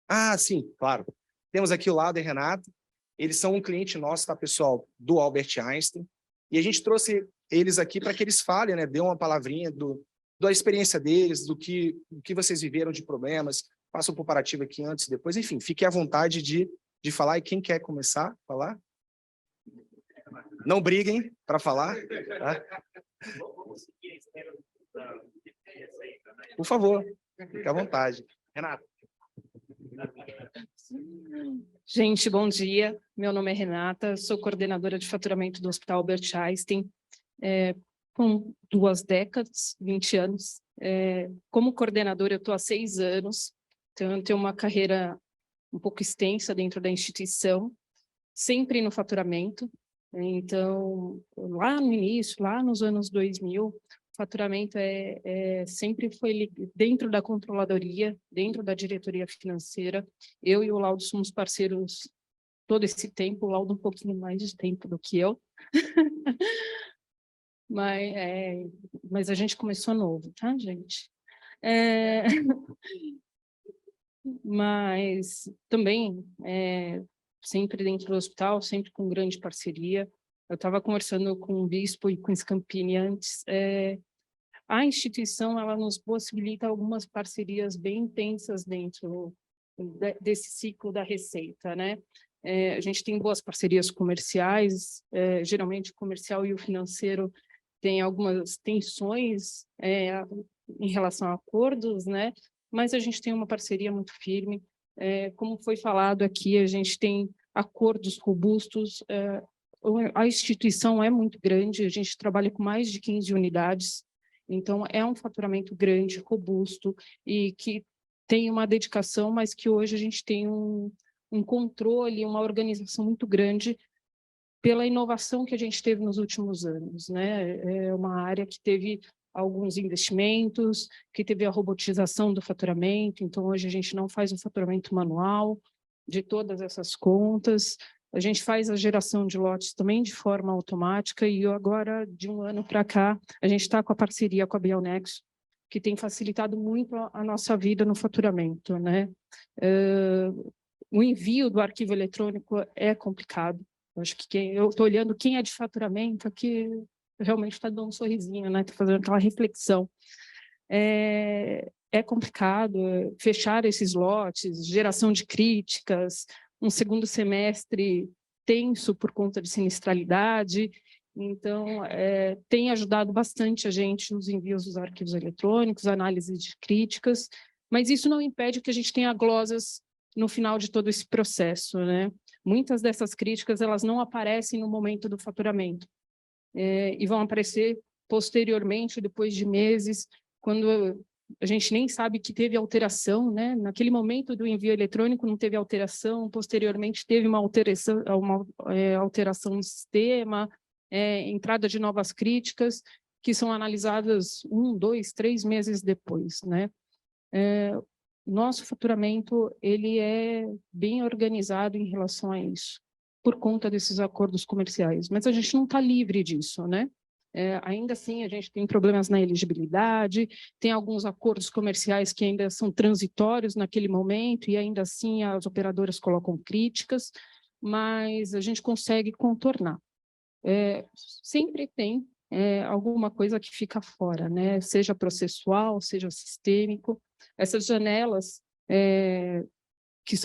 Ah, sim, claro. Temos aqui o Laudo e Renato. Eles são um cliente nosso, tá, pessoal, do Albert Einstein. E a gente trouxe eles aqui para que eles falem, né? Dê uma palavrinha da experiência deles, do que vocês viveram de problemas. Faça um comparativo aqui antes e depois. Enfim, fique à vontade de falar. E quem quer começar a falar? Não briguem para falar. Tá? Por favor, fique à vontade. Renato. Gente, bom dia. Meu nome é Renata, sou coordenadora de faturamento do Hospital Albert Einstein, com 2 décadas, 20 anos. Como coordenadora, eu estou há 6 anos, então eu tenho uma carreira um pouco extensa dentro da instituição, sempre no faturamento. Então, lá no início, lá nos anos 2000, o faturamento sempre foi dentro da controladoria, dentro da diretoria financeira. Eu e o Laudo somos parceiros todo esse tempo, o Laudo um pouquinho mais de tempo do que eu. Mas a gente começou novo, tá, gente? Mas também, sempre dentro do hospital, sempre com grande parceria. Eu estava conversando com o Bispo e com o Scampini antes. A instituição, ela nos possibilita algumas parcerias bem intensas dentro desse ciclo da receita, né? A gente tem boas parcerias comerciais, geralmente o comercial e o financeiro têm algumas tensões em relação a acordos, né? Mas a gente tem uma parceria muito firme. Como foi falado aqui, a gente tem acordos robustos. A instituição é muito grande, a gente trabalha com mais de 15 unidades, então é um faturamento grande, robusto, e que tem uma dedicação, mas que hoje a gente tem um controle, uma organização muito grande pela inovação que a gente teve nos últimos anos, né? É uma área que teve alguns investimentos, que teve a robotização do faturamento, então hoje a gente não faz um faturamento manual de todas essas contas, a gente faz a geração de lotes também de forma automática, e agora, de um ano para cá, a gente está com a parceria com a Bionexo, que tem facilitado muito a nossa vida no faturamento, né? O envio do arquivo eletrônico é complicado. Eu acho que eu estou olhando quem é de faturamento aqui, realmente está dando um sorrisinho, né? Está fazendo aquela reflexão. É complicado fechar esses lotes, geração de críticas, um segundo semestre tenso por conta de sinistralidade. Então, tem ajudado bastante a gente nos envios dos arquivos eletrônicos, análise de críticas, mas isso não impede que a gente tenha glosas no final de todo esse processo, né? Muitas dessas críticas, elas não aparecem no momento do faturamento, e vão aparecer posteriormente, depois de meses, quando a gente nem sabe que teve alteração, né? Naquele momento do envio eletrônico não teve alteração, posteriormente teve uma alteração no sistema, entrada de novas críticas, que são analisadas 1, 2, 3 meses depois, né? Nosso faturamento, ele é bem organizado em relação a isso, por conta desses acordos comerciais, mas a gente não está livre disso, né? Ainda assim, a gente tem problemas na elegibilidade, tem alguns acordos comerciais que ainda são transitórios naquele momento, e ainda assim as operadoras colocam críticas, mas a gente consegue contornar. Sempre tem alguma coisa que fica fora, né? Seja processual, seja sistêmico. Essas janelas que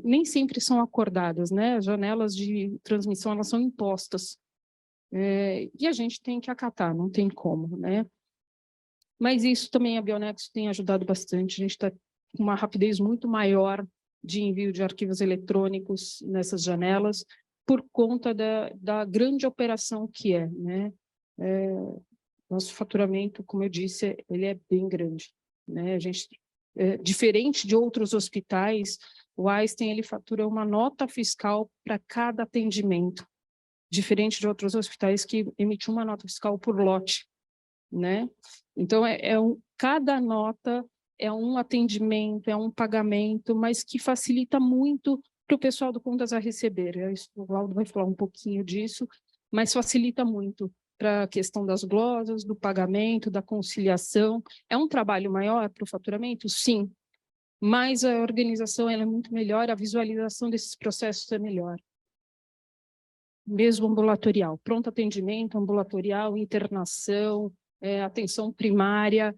nem sempre são acordadas, né? As janelas de transmissão, elas são impostas. E a gente tem que acatar, não tem como, né? Mas isso também a Bionexo tem ajudado bastante, a gente está com uma rapidez muito maior de envio de arquivos eletrônicos nessas janelas, por conta da grande operação que né? Nosso faturamento, como eu disse, ele é bem grande, né? A gente, diferente de outros hospitais, o Einstein ele fatura uma nota fiscal para cada atendimento, diferente de outros hospitais que emitem uma nota fiscal por lote, né? Então, cada nota é um atendimento, é um pagamento, mas que facilita muito para o pessoal do Contas a Receber. O Valdo vai falar um pouquinho disso, mas facilita muito para a questão das glosas, do pagamento, da conciliação. É um trabalho maior para o faturamento? Sim, mas a organização ela é muito melhor, a visualização desses processos é melhor. Mesmo ambulatorial, pronto atendimento, ambulatorial, internação, atenção primária,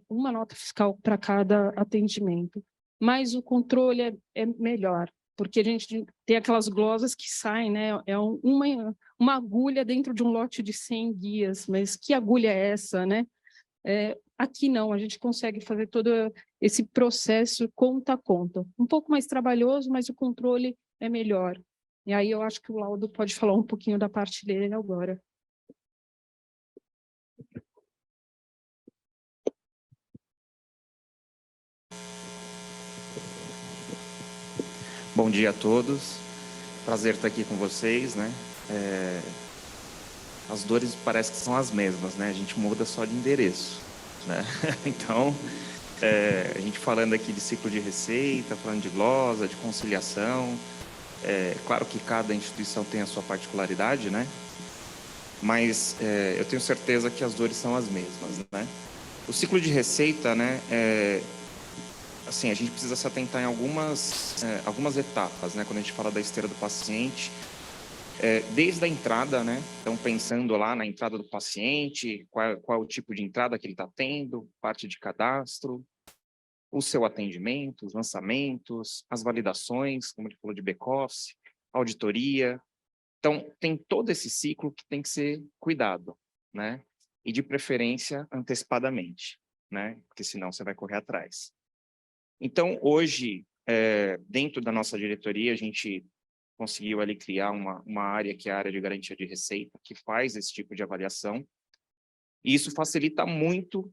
uma nota fiscal para cada atendimento. Mas o controle é melhor, porque a gente tem aquelas glosas que saem, né? É uma agulha dentro de um lote de 100 guias, mas que agulha é essa, né? Aqui não, a gente consegue fazer todo esse processo conta a conta. Um pouco mais trabalhoso, mas o controle é melhor. E aí eu acho que o Laudo pode falar um pouquinho da parte dele agora. Bom dia a todos. Prazer estar aqui com vocês, né? As dores parece que são as mesmas, né? A gente muda só de endereço, né? Então, a gente falando aqui de ciclo de receita, falando de glosa, de conciliação. Claro que cada instituição tem a sua particularidade, né? Mas eu tenho certeza que as dores são as mesmas, né? O ciclo de receita, né? Assim, a gente precisa se atentar em algumas etapas, né? Quando a gente fala da esteira do paciente, desde a entrada, né? Então, pensando lá na entrada do paciente, qual o tipo de entrada que ele está tendo, parte de cadastro, o seu atendimento, os lançamentos, as validações, como ele falou de back-office, auditoria. Então, tem todo esse ciclo que tem que ser cuidado, né? E de preferência antecipadamente, né? Porque senão você vai correr atrás. Então, hoje, dentro da nossa diretoria, a gente conseguiu ali criar uma área que é a área de garantia de receita, que faz esse tipo de avaliação, e isso facilita muito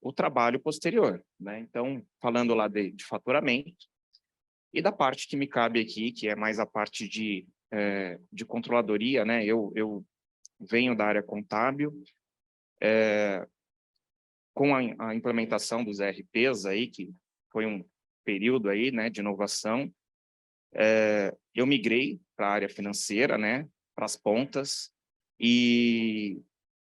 o trabalho posterior, né? Então, falando lá de faturamento, e da parte que me cabe aqui, que é mais a parte de controladoria, né? Eu venho da área contábil, com a implementação dos ERPs aí, que foi um período aí, né, de inovação, eu migrei para a área financeira, né, para as pontas, e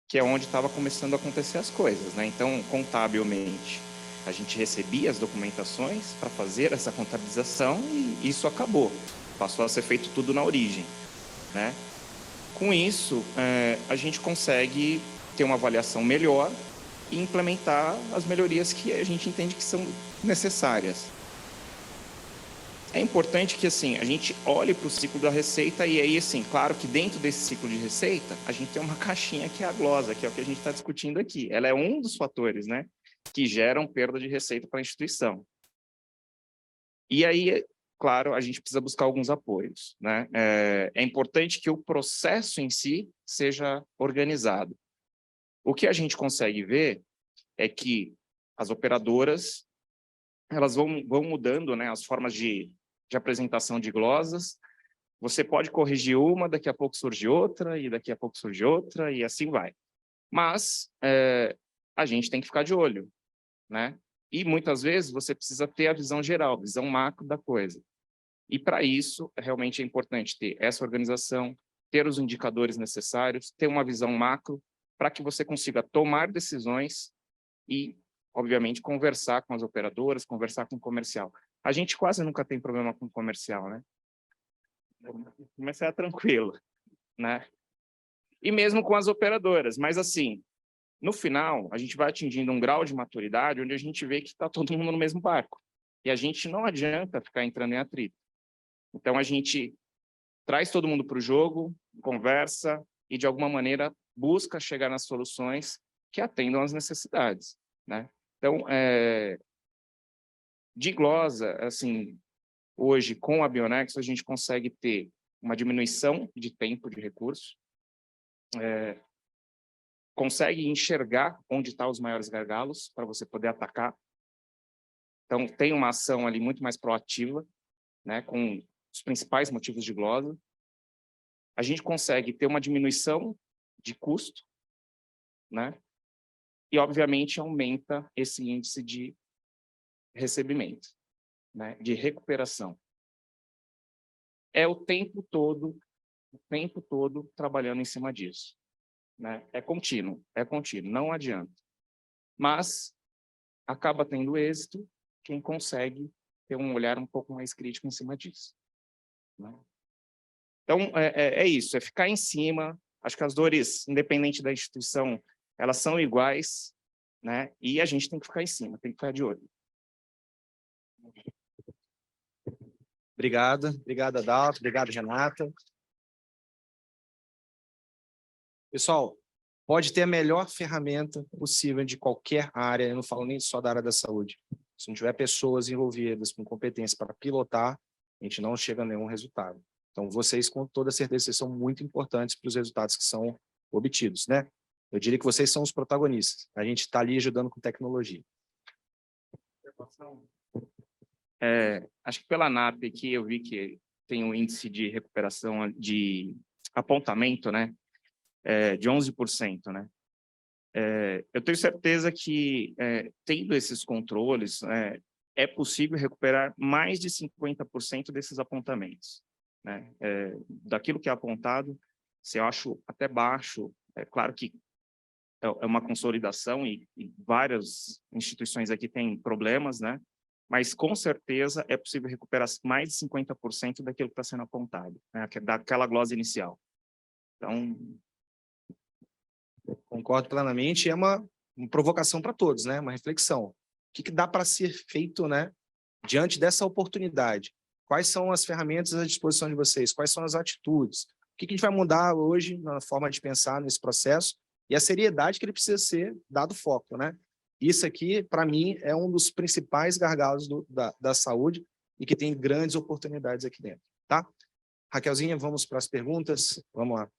que é onde estava começando a acontecer as coisas, né? Então, contabilmente, a gente recebia as documentações para fazer essa contabilização e isso acabou. Passou a ser feito tudo na origem, né? Com isso, a gente consegue ter uma avaliação melhor e implementar as melhorias que a gente entende que são necessárias. É importante que, assim, a gente olhe para o ciclo da receita e aí, assim, claro que dentro desse ciclo de receita, a gente tem uma caixinha que é a glosa, que é o que a gente está discutindo aqui. Ela é um dos fatores, né, que geram perda de receita para a instituição. E aí, claro, a gente precisa buscar alguns apoios, né? É importante que o processo em si seja organizado. O que a gente consegue ver é que as operadoras, elas vão mudando, né, as formas de apresentação de glosas. Você pode corrigir uma, daqui a pouco surge outra, e daqui a pouco surge outra, e assim vai. Mas a gente tem que ficar de olho, né? E muitas vezes você precisa ter a visão geral, visão macro da coisa. E para isso, realmente é importante ter essa organização, ter os indicadores necessários, ter uma visão macro, para que você consiga tomar decisões e, obviamente, conversar com as operadoras, conversar com o comercial. A gente quase nunca tem problema com o comercial, né? O comercial é tranquilo, né? E mesmo com as operadoras, mas assim, no final, a gente vai atingindo um grau de maturidade onde a gente vê que está todo mundo no mesmo barco. E a gente não adianta ficar entrando em atrito. Então, a gente traz todo mundo para o jogo, conversa e, de alguma maneira, busca chegar nas soluções que atendam às necessidades, né? Então, de glosa, assim, hoje, com a Bionexo, a gente consegue ter uma diminuição de tempo de recurso, consegue enxergar onde estão os maiores gargalos para você poder atacar. Então, tem uma ação ali muito mais proativa, né, com os principais motivos de glosa. A gente consegue ter uma diminuição de custo, né, e, obviamente, aumenta esse índice de recebimento, né, de recuperação. É o tempo todo trabalhando em cima disso, né? É contínuo, não adianta. Mas acaba tendo êxito quem consegue ter um olhar um pouco mais crítico em cima disso, né? Então, é isso, é ficar em cima. Acho que as dores, independente da instituição, elas são iguais, né? E a gente tem que ficar em cima, tem que ficar de olho. Obrigado, Adalto, obrigado, Renata. Pessoal, pode ter a melhor ferramenta possível de qualquer área, eu não falo nem só da área da saúde. Se não tiver pessoas envolvidas com competência para pilotar, a gente não chega a nenhum resultado. Então, vocês, com toda certeza, vocês são muito importantes para os resultados que são obtidos, né? Eu diria que vocês são os protagonistas. A gente está ali ajudando com tecnologia. Acho que pela ANAP aqui eu vi que tem um índice de recuperação de apontamento, né? De 11%, né? Eu tenho certeza que, tendo esses controles, é possível recuperar mais de 50% desses apontamentos, né? Daquilo que é apontado, se eu acho até baixo, é claro que é uma consolidação e várias instituições aqui têm problemas, né? Mas, com certeza, é possível recuperar mais de 50% daquilo que está sendo apontado, né? Daquela glosa inicial. Então, concordo plenamente. É uma provocação para todos, né? Uma reflexão. O que dá para ser feito, né? Diante dessa oportunidade? Quais são as ferramentas à disposição de vocês? Quais são as atitudes? O que a gente vai mudar hoje na forma de pensar nesse processo? E a seriedade que ele precisa ser dado foco, né? Isso aqui, para mim, é um dos principais gargalos da saúde e que tem grandes oportunidades aqui dentro, tá? Raquelzinha, vamos para as perguntas? Vamos lá.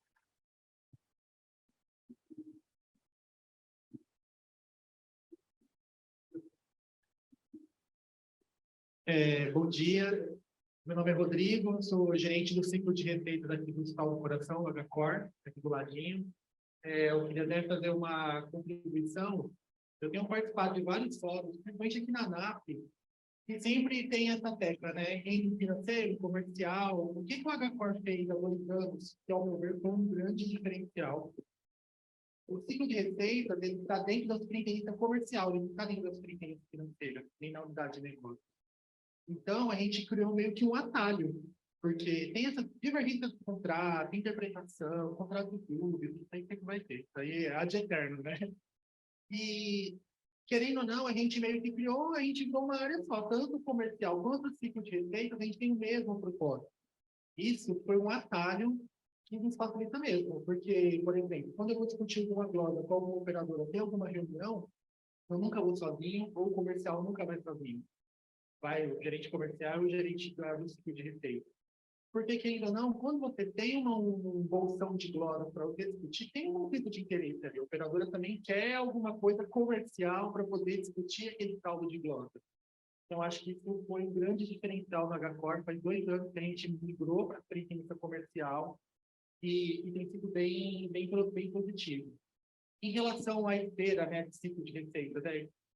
Bom dia, meu nome é Rodrigo, sou gerente do ciclo de receita daqui do Hospital do Coração, do HCOR, aqui do ladinho. Eu queria até fazer uma contribuição. Eu tenho participado de vários fóruns, principalmente aqui na ANAP, que sempre tem essa tecla, né? Rende financeiro, comercial. O que o HCOR fez há 2 anos, que, ao meu ver, foi um grande diferencial. O ciclo de receitas está dentro da superintendência comercial, ele não está dentro da superintendência financeira, nem na unidade de negócio. Então, a gente criou meio que um atalho, porque tem essa divergência de contrato, interpretação, contrato de clube, isso aí sempre vai ter. Isso aí é ad eterno, né? E, querendo ou não, a gente meio que criou, a gente criou uma área só, tanto comercial quanto o ciclo de receitas, a gente tem o mesmo propósito. Isso foi um atalho que nos facilita mesmo, porque, por exemplo, quando eu vou discutir com uma glosa, como operadora, tem alguma reunião, eu nunca vou sozinho, ou o comercial nunca vai sozinho. Vai o gerente comercial e o gerente do ciclo de receita. Porque, querendo ou não, quando você tem um bolsão de glosa para você discutir, tem um conflito de interesse ali. A operadora também quer alguma coisa comercial para poder discutir aquele saldo de glosa. Então, acho que isso foi um grande diferencial no HCOR. Faz 2 anos que a gente migrou para a experiência comercial e tem sido bem positivo. Em relação à esteira, né, de ciclo de receitas,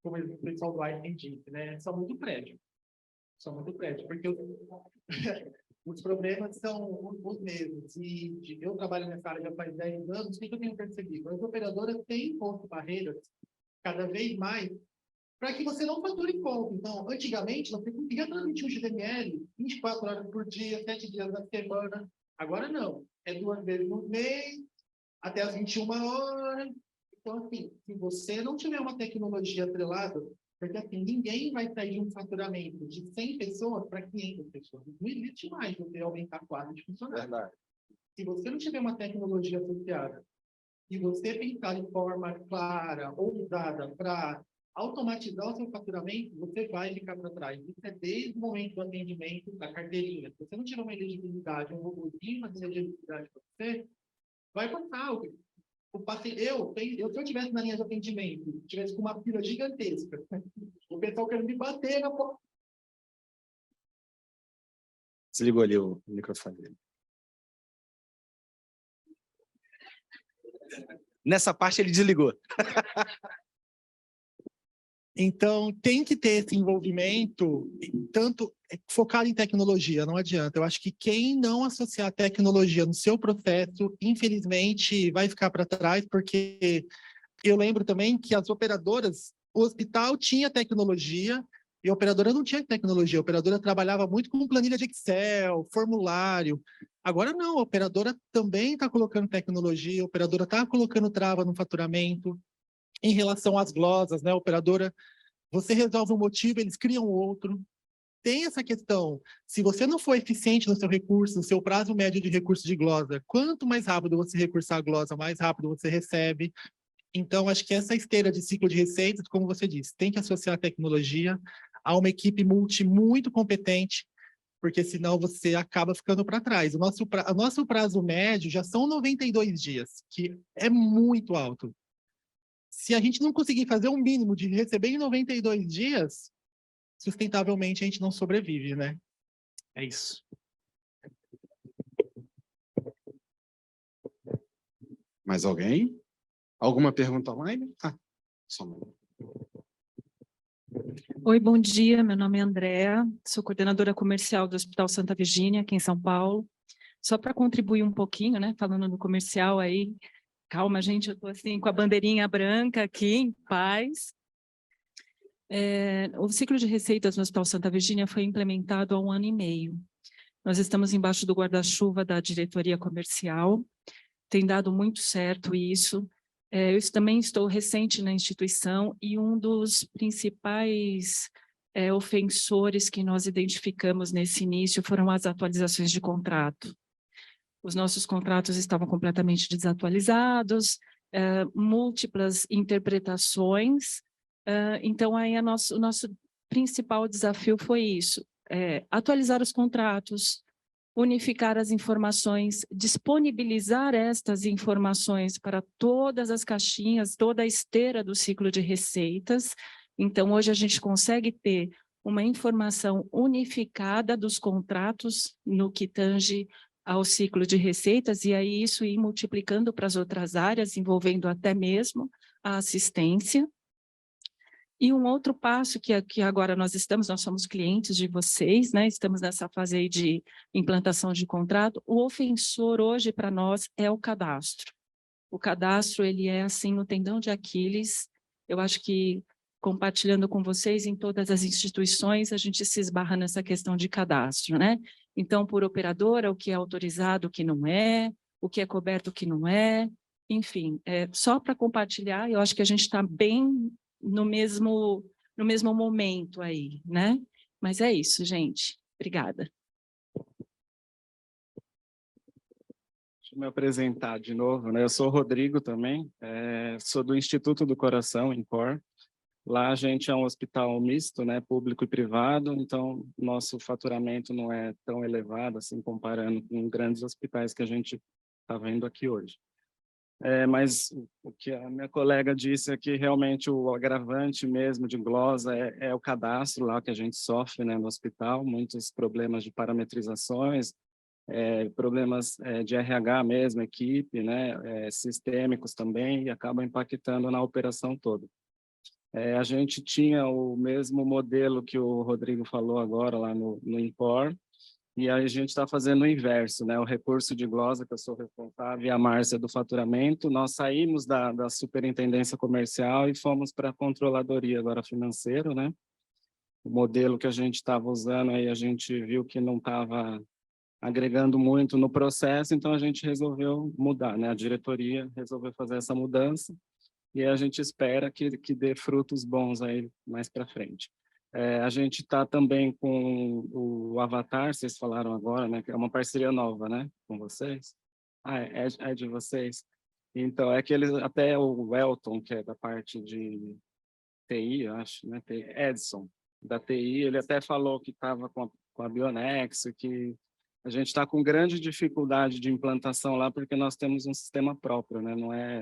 como o pessoal do Einstein disse, né, só muito prédio, porque os problemas são os mesmos. E eu trabalho nessa área já faz 10 anos, o que eu tenho percebido? As operadoras têm posto barreiras cada vez mais para que você não fature conta. Então, antigamente, você conseguia transmitir um XML 24 horas por dia, 7 dias na semana. Agora não. É 2 vezes no mês, até as 21 horas. Então, assim, se você não tiver uma tecnologia atrelada, porque assim, ninguém vai sair de um faturamento de 100 pessoas para 500 pessoas. Não existe mais você aumentar a quadra de funcionários. Verdade. Se você não tiver uma tecnologia associada e você pensar de forma clara, ousada, para automatizar o seu faturamento, você vai ficar para trás. Isso é desde o momento do atendimento da carteirinha. Se você não tiver uma elegibilidade, um robôzinho, uma elegibilidade para você, vai passar. se eu tivesse na linha de atendimento, tivesse com uma fila gigantesca, o pessoal querendo me bater na porta. Desligou ali o microfone dele. Nessa parte ele desligou. Então, tem que ter esse envolvimento, tanto focado em tecnologia, não adianta. Eu acho que quem não associar a tecnologia no seu processo, infelizmente, vai ficar para trás, porque eu lembro também que as operadoras, o hospital tinha tecnologia e a operadora não tinha tecnologia. A operadora trabalhava muito com planilha de Excel, formulário. Agora não, a operadora também está colocando tecnologia, a operadora está colocando trava no faturamento. Em relação às glosas, né, a operadora, você resolve um motivo, eles criam outro. Tem essa questão, se você não for eficiente no seu recurso, no seu prazo médio de recurso de glosa, quanto mais rápido você recursar a glosa, mais rápido você recebe. Então, acho que essa esteira de ciclo de receitas, como você disse, tem que associar a tecnologia a uma equipe muito competente, porque senão você acaba ficando para trás. O nosso prazo médio já são 92 dias, que é muito alto. Se a gente não conseguir fazer um mínimo de receber em 92 dias, sustentavelmente a gente não sobrevive, né? É isso. Mais alguém? Alguma pergunta online? Ah, só um momento. Oi, bom dia. Meu nome é Andréa, sou coordenadora comercial do Hospital Santa Virgínia, aqui em São Paulo. Só para contribuir um pouquinho, né, falando no comercial aí, calma, gente, eu estou assim com a bandeirinha branca aqui, em paz. O ciclo de receitas no Hospital Santa Virgínia foi implementado há 1 ano e meio. Nós estamos embaixo do guarda-chuva da diretoria comercial, tem dado muito certo isso. Eu também estou recente na instituição e um dos principais ofensores que nós identificamos nesse início foram as atualizações de contrato. Os nossos contratos estavam completamente desatualizados, múltiplas interpretações, então aí o nosso principal desafio foi isso, atualizar os contratos, unificar as informações, disponibilizar estas informações para todas as caixinhas, toda a esteira do ciclo de receitas. Então, hoje a gente consegue ter uma informação unificada dos contratos no que tange ao ciclo de receitas, e aí isso ir multiplicando para as outras áreas, envolvendo até mesmo a assistência. E um outro passo que agora nós somos clientes de vocês, né? Estamos nessa fase aí de implantação de contrato. O ofensor hoje para nós é o cadastro. O cadastro, ele é assim no tendão de Aquiles. Eu acho que compartilhando com vocês em todas as instituições, a gente se esbarra nessa questão de cadastro, né? Então, por operadora, o que é autorizado, o que não é, o que é coberto, o que não é, enfim, só para compartilhar, eu acho que a gente está bem no mesmo momento aí, né? Mas é isso, gente. Obrigada. Deixa eu me apresentar de novo, né? Eu sou o Rodrigo também, sou do Instituto do Coração, INCOR. Lá a gente é um hospital misto, né? Público e privado, então nosso faturamento não é tão elevado, assim, comparando com grandes hospitais que a gente está vendo aqui hoje. Mas o que a minha colega disse é que realmente o agravante mesmo de glosa é o cadastro lá que a gente sofre, né, no hospital, muitos problemas de parametrizações, problemas de RH mesmo, equipe, né, sistêmicos também, e acaba impactando na operação toda. A gente tinha o mesmo modelo que o Rodrigo falou agora lá no INCOR, e aí a gente está fazendo o inverso, né? O recurso de glosa, que eu sou responsável, e a Márcia do faturamento. Nós saímos da superintendência comercial e fomos para a controladoria agora financeiro, né? O modelo que a gente estava usando aí, a gente viu que não estava agregando muito no processo, então a gente resolveu mudar, né? A diretoria resolveu fazer essa mudança e a gente espera que dê frutos bons aí mais para frente. A gente está também com o Avatar, vocês falaram agora, né? Que é uma parceria nova, né? Com vocês. É de vocês. Então, é que eles, até o Elton, que é da parte de TI, eu acho, né? Edson, da TI, ele até falou que estava com a Bionexo, que A gente está com grande dificuldade de implantação lá porque nós temos um sistema próprio, né?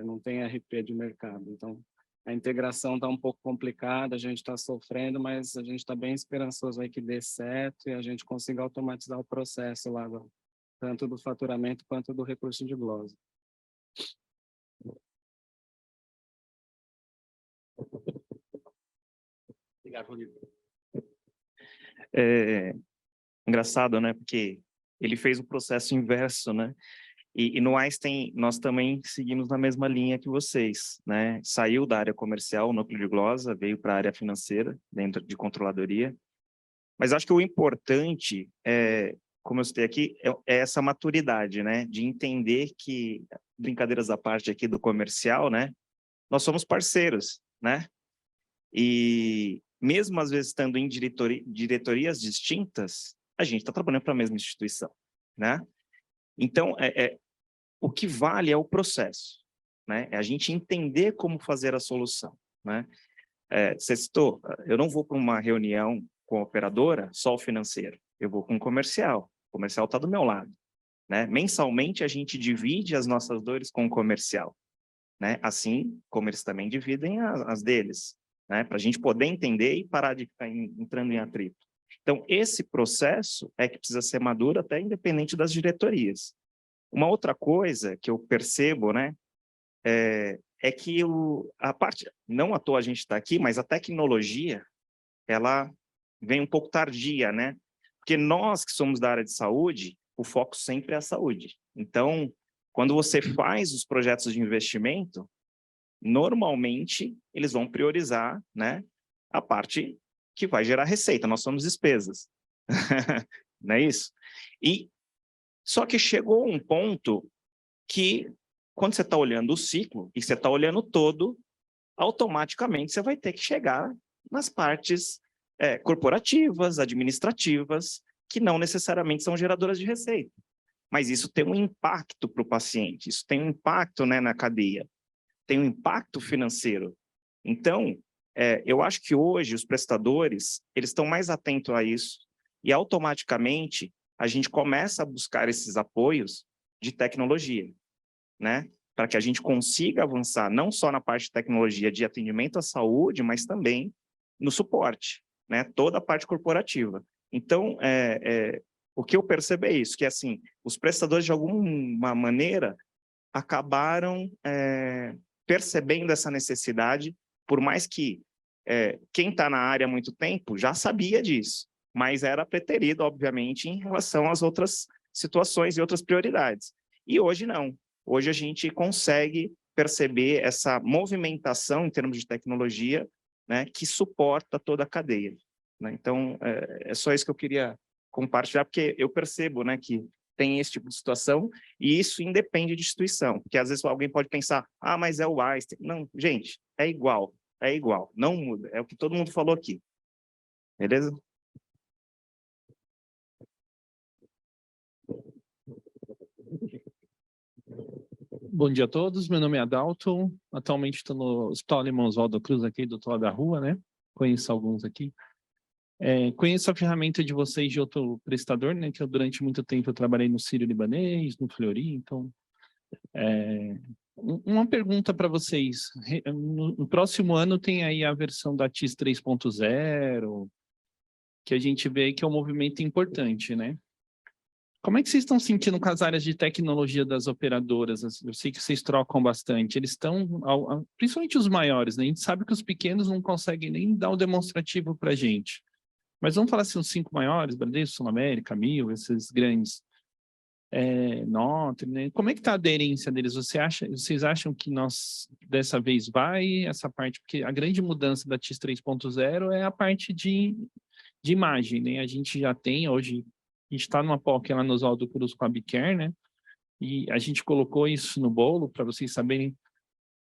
Não tem RP de mercado. Então, a integração está um pouco complicada, a gente está sofrendo, mas a gente está bem esperançoso aí que dê certo e a gente consiga automatizar o processo lá, tanto do faturamento quanto do recurso de glosa. Obrigado, Rodrigo. É engraçado, né? Porque ele fez o processo inverso, né? E no Einstein, nós também seguimos na mesma linha que vocês, né? Saiu da área comercial, o núcleo de glosa, veio para a área financeira, dentro de controladoria. Mas acho que o importante, como eu citei aqui, é essa maturidade, né? De entender que, brincadeiras à parte aqui do comercial, né? Nós somos parceiros, né? E mesmo às vezes estando em diretorias distintas, a gente está trabalhando para a mesma instituição, né? Então, o que vale é o processo, né? É a gente entender como fazer a solução, né? Você citou, eu não vou para uma reunião com a operadora, só o financeiro, eu vou com o comercial está do meu lado, né? Mensalmente, a gente divide as nossas dores com o comercial, né? Assim como eles também dividem as deles, né? Para a gente poder entender e parar de ficar entrando em atrito. Então, esse processo é que precisa ser maduro até independente das diretorias. Uma outra coisa que eu percebo, né, é que a parte, não à toa a gente está aqui, mas a tecnologia, ela vem um pouco tardia, né? Porque nós que somos da área de saúde, o foco sempre é a saúde. Então, quando você faz os projetos de investimento, normalmente eles vão priorizar, né, a parte que vai gerar receita, nós somos despesas. Não é isso? E só que chegou um ponto que, quando você está olhando o ciclo, e você está olhando todo, automaticamente você vai ter que chegar nas partes corporativas, administrativas, que não necessariamente são geradoras de receita. Mas isso tem um impacto para o paciente, isso tem um impacto, né, na cadeia, tem um impacto financeiro. Então, eu acho que hoje os prestadores, eles estão mais atentos a isso, e automaticamente a gente começa a buscar esses apoios de tecnologia, né? Para que a gente consiga avançar não só na parte de tecnologia de atendimento à saúde, mas também no suporte, né? Toda a parte corporativa. Então, o que eu percebo é isso, que assim, os prestadores de alguma maneira acabaram percebendo essa necessidade, por mais que quem está na área há muito tempo já sabia disso, mas era preterido, obviamente, em relação às outras situações e outras prioridades. E hoje não. Hoje a gente consegue perceber essa movimentação em termos de tecnologia, né, que suporta toda a cadeia, né? Então, é só isso que eu queria compartilhar, porque eu percebo, né, que tem esse tipo de situação, e isso independe de instituição, porque às vezes alguém pode pensar, mas é o Einstein. Não, gente, é igual, não muda, é o que todo mundo falou aqui. Beleza? Bom dia a todos, meu nome é Adalto, atualmente estou no Hospital Alemão Oswaldo Cruz, aqui do outro lado da rua, né? Conheço alguns aqui. Conheço a ferramenta de vocês de outro prestador, né? Que durante muito tempo eu trabalhei no Sírio-Libanês, no Fleury, então... Uma pergunta para vocês, no próximo ano tem aí a versão da TIS 3.0, que a gente vê que é um movimento importante, né? Como é que vocês estão sentindo com as áreas de tecnologia das operadoras? Eu sei que vocês trocam bastante. Eles estão, principalmente os maiores, né? A gente sabe que os pequenos não conseguem nem dar o demonstrativo para a gente. Mas vamos falar assim, os 5 maiores, Bradesco, Sul América, Mil, esses grandes. Notre, né? Como é que está a aderência deles? Vocês acham que nós, dessa vez, vai essa parte? Porque a grande mudança da TIS 3.0 é a parte de imagem, né? A gente já tem hoje... A gente está numa POC lá no Oswaldo Cruz com a Bicare, né? E a gente colocou isso no bolo, para vocês saberem.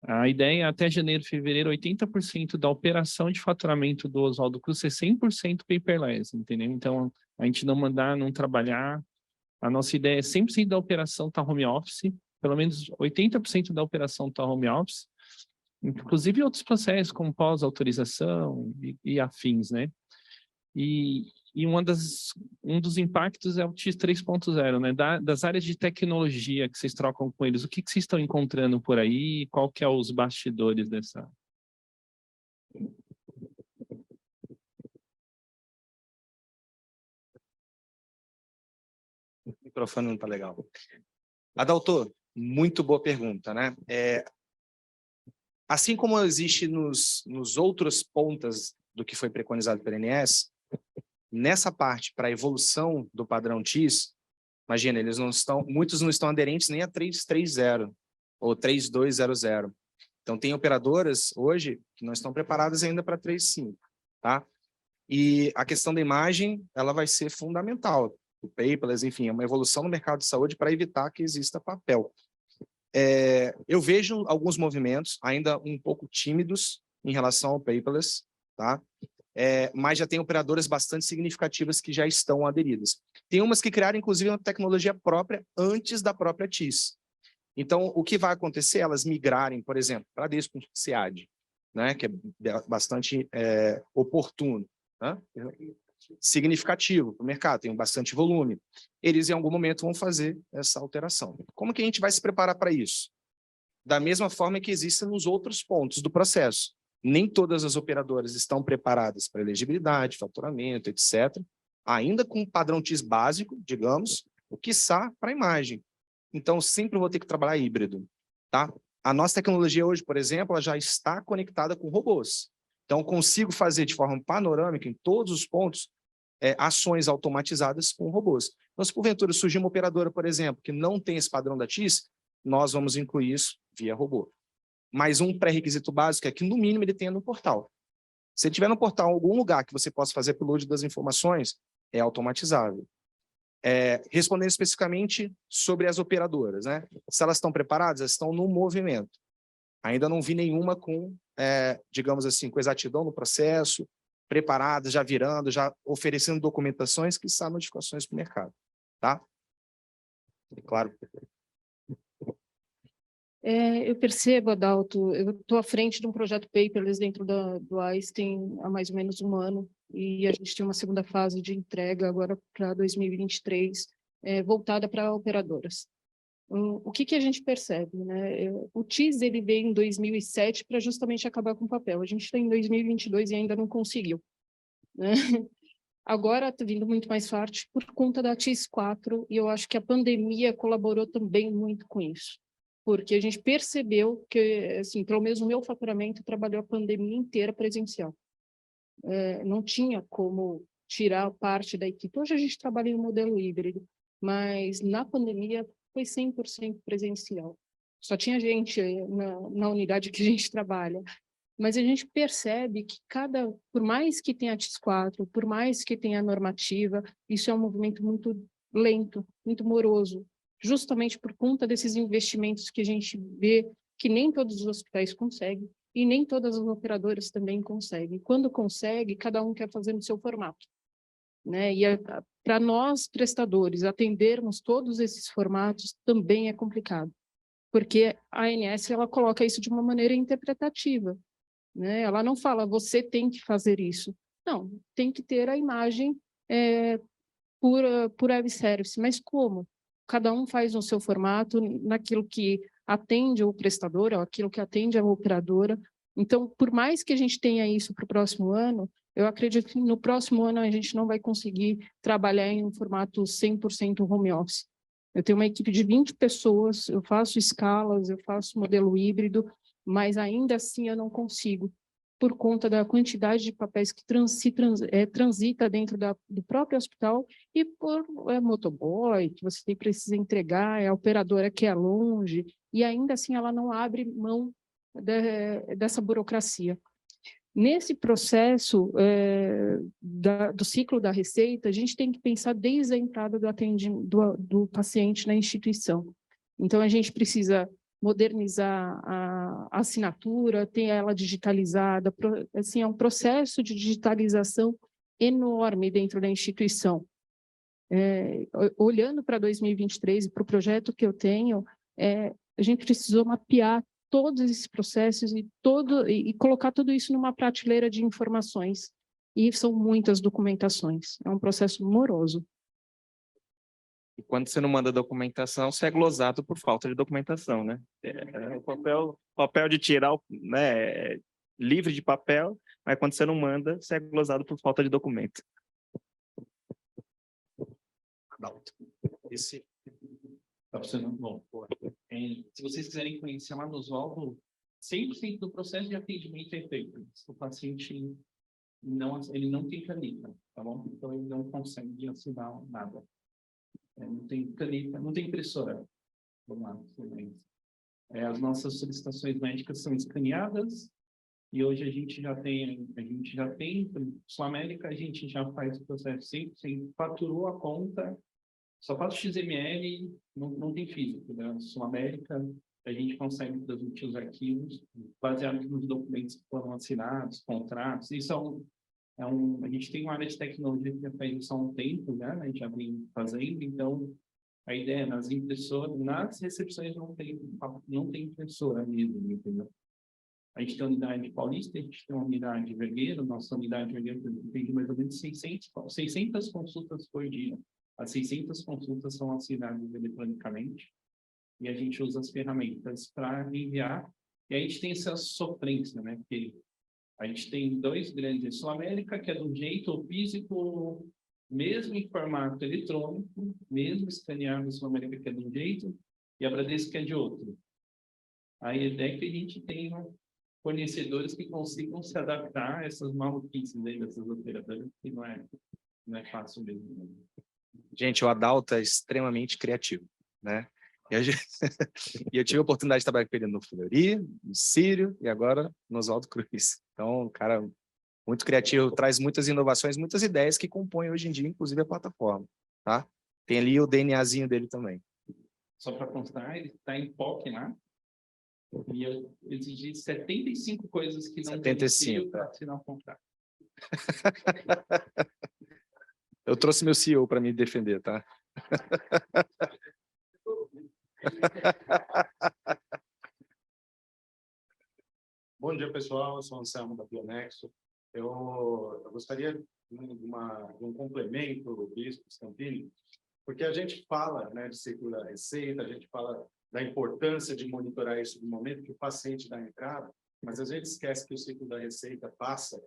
A ideia é até janeiro, fevereiro, 80% da operação de faturamento do Oswaldo Cruz ser 100% paperless, entendeu? Então, a gente não mandar, não trabalhar. A nossa ideia é 100% da operação estar home office, pelo menos 80% da operação estar home office, inclusive outros processos, como pós-autorização e afins, né? E E um dos impactos é o TIS 3.0, né? Das áreas de tecnologia que vocês trocam com eles, o que vocês estão encontrando por aí? Qual que é os bastidores dessa? O microfone não está legal. Adalto, muito boa pergunta, né? Assim como existe nos outros pontas do que foi preconizado pela ANS, nessa parte, para a evolução do padrão TIS, imagina, muitos não estão aderentes nem a 330 ou 3200. Então, tem operadoras hoje que não estão preparadas ainda para 3.5, tá? E a questão da imagem, ela vai ser fundamental. O paperless, enfim, é uma evolução no mercado de saúde para evitar que exista papel. Eu vejo alguns movimentos ainda um pouco tímidos em relação ao paperless, tá? Mas já tem operadoras bastante significativas que já estão aderidas. Tem umas que criaram, inclusive, uma tecnologia própria antes da própria TIS. Então, o que vai acontecer? Elas migrarem, por exemplo, para Bradesco SEAD, né? Que é bastante oportuno, né? Significativo para o mercado, tem bastante volume. Eles, em algum momento, vão fazer essa alteração. Como que a gente vai se preparar para isso? Da mesma forma que existem nos outros pontos do processo. Nem todas as operadoras estão preparadas para elegibilidade, faturamento, etc. Ainda com um padrão TIS básico, digamos, o quiçá para a imagem. Então, sempre vou ter que trabalhar híbrido, tá? A nossa tecnologia hoje, por exemplo, ela já está conectada com robôs. Então, consigo fazer de forma panorâmica, em todos os pontos, ações automatizadas com robôs. Então, se porventura surgir uma operadora, por exemplo, que não tem esse padrão da TIS, nós vamos incluir isso via robô. Mas um pré-requisito básico é que, no mínimo, ele tenha no portal. Se tiver no portal algum lugar que você possa fazer upload das informações, é automatizável. Respondendo especificamente sobre as operadoras, né? Se elas estão preparadas, elas estão no movimento. Ainda não vi nenhuma com, digamos assim, com exatidão no processo, preparadas, já virando, já oferecendo documentações que são notificações para o mercado, tá? Claro. Eu percebo, Adalto, eu estou à frente de um projeto paperless dentro do Einstein há mais ou menos um ano, e a gente tem uma segunda fase de entrega agora para 2023, voltada para operadoras. O que a gente percebe, né? O TIS ele veio em 2007 para justamente acabar com o papel. A gente está em 2022 e ainda não conseguiu, né? Agora está vindo muito mais forte por conta da TIS 4, e eu acho que a pandemia colaborou também muito com isso. Porque a gente percebeu que, assim, pelo menos o meu faturamento trabalhou a pandemia inteira presencial. Não tinha como tirar parte da equipe. Hoje a gente trabalha em um modelo híbrido, mas na pandemia foi 100% presencial. Só tinha gente na unidade que a gente trabalha. Mas a gente percebe que por mais que tenha a TIS 4, por mais que tenha a normativa, isso é um movimento muito lento, muito moroso, justamente por conta desses investimentos que a gente vê que nem todos os hospitais conseguem e nem todas as operadoras também conseguem. Quando consegue, cada um quer fazer no seu formato, né? E para nós, prestadores, atendermos todos esses formatos também é complicado, porque a ANS ela coloca isso de uma maneira interpretativa, né? Ela não fala, você tem que fazer isso. Não, tem que ter a imagem por web service, mas como? Cada um faz no seu formato, naquilo que atende o prestador, ou aquilo que atende a operadora. Então, por mais que a gente tenha isso para o próximo ano, eu acredito que no próximo ano a gente não vai conseguir trabalhar em um formato 100% home office. Eu tenho uma equipe de 20 pessoas, eu faço escalas, eu faço modelo híbrido, mas ainda assim eu não consigo, por conta da quantidade de papéis que transita dentro do próprio hospital e por motoboy, que você precisa entregar, a operadora que é longe, e ainda assim ela não abre mão dessa burocracia. Nesse processo do ciclo da receita, a gente tem que pensar desde a entrada do paciente na instituição. Então, a gente precisa modernizar a assinatura, ter ela digitalizada, assim, é um processo de digitalização enorme dentro da instituição. Olhando para 2023 e para o projeto que eu tenho, a gente precisou mapear todos esses processos e colocar tudo isso numa prateleira de informações. e são muitas documentações. É um processo moroso. E quando você não manda documentação, você é glosado por falta de documentação, né? O papel de tirar, né, livre de papel, mas quando você não manda, você é glosado por falta de documento. Esse Tá funcionando bom. Se vocês quiserem conhecer lá no Oswaldo, 100% do processo de atendimento é feito. O paciente ele não tem caneta, tá bom? Então ele não consegue assinar nada. Não tem caneta, não tem impressora. Vamos lá. As nossas solicitações médicas são escaneadas e hoje a gente já tem, Sul América, a gente já faz o processo 100%, faturou a conta, só faz o XML, não tem físico, né? Sul América, a gente consegue transmitir os arquivos baseados nos documentos que foram assinados, contratos. Isso a gente tem uma área de tecnologia que já faz isso há um tempo, né? A gente já vem fazendo, então a ideia é nas impressoras, nas recepções não tem impressora mesmo, entendeu? A gente tem a unidade paulista, a gente tem a unidade Vergueiro, nossa unidade Vergueiro tem mais ou menos 600 consultas por dia. As 600 consultas são assinadas eletronicamente e a gente usa as ferramentas para enviar. E a gente tem essa sofrência, né? Porque a gente tem dois grandes, Sul América, que é de um jeito físico, mesmo em formato eletrônico, mesmo escaneado, Sul América, que é de um jeito, e a Bradesco, que é de outro. A ideia é que a gente tenha fornecedores que consigam se adaptar a essas maluquices aí dessas operadoras, que não é fácil mesmo. Gente, o Adalto é extremamente criativo, né? E eu tive a oportunidade de trabalhar com ele no Fleury, no Sírio e agora no Oswaldo Cruz. Então, um cara muito criativo, traz muitas inovações, muitas ideias que compõem hoje em dia, inclusive, a plataforma, tá? Tem ali o DNAzinho dele também. Só para constar, ele está em POC lá, e eu exigi 75 coisas que não tem CEO para assinar o contrato. Eu trouxe meu CEO para me defender, tá? Bom dia, pessoal. Eu sou o Anselmo da Bionexo. Eu gostaria de um complemento, Bispo Stampini, porque a gente fala, né, de ciclo da receita, a gente fala da importância de monitorar isso no momento que o paciente dá a entrada, mas a gente esquece que o ciclo da receita passa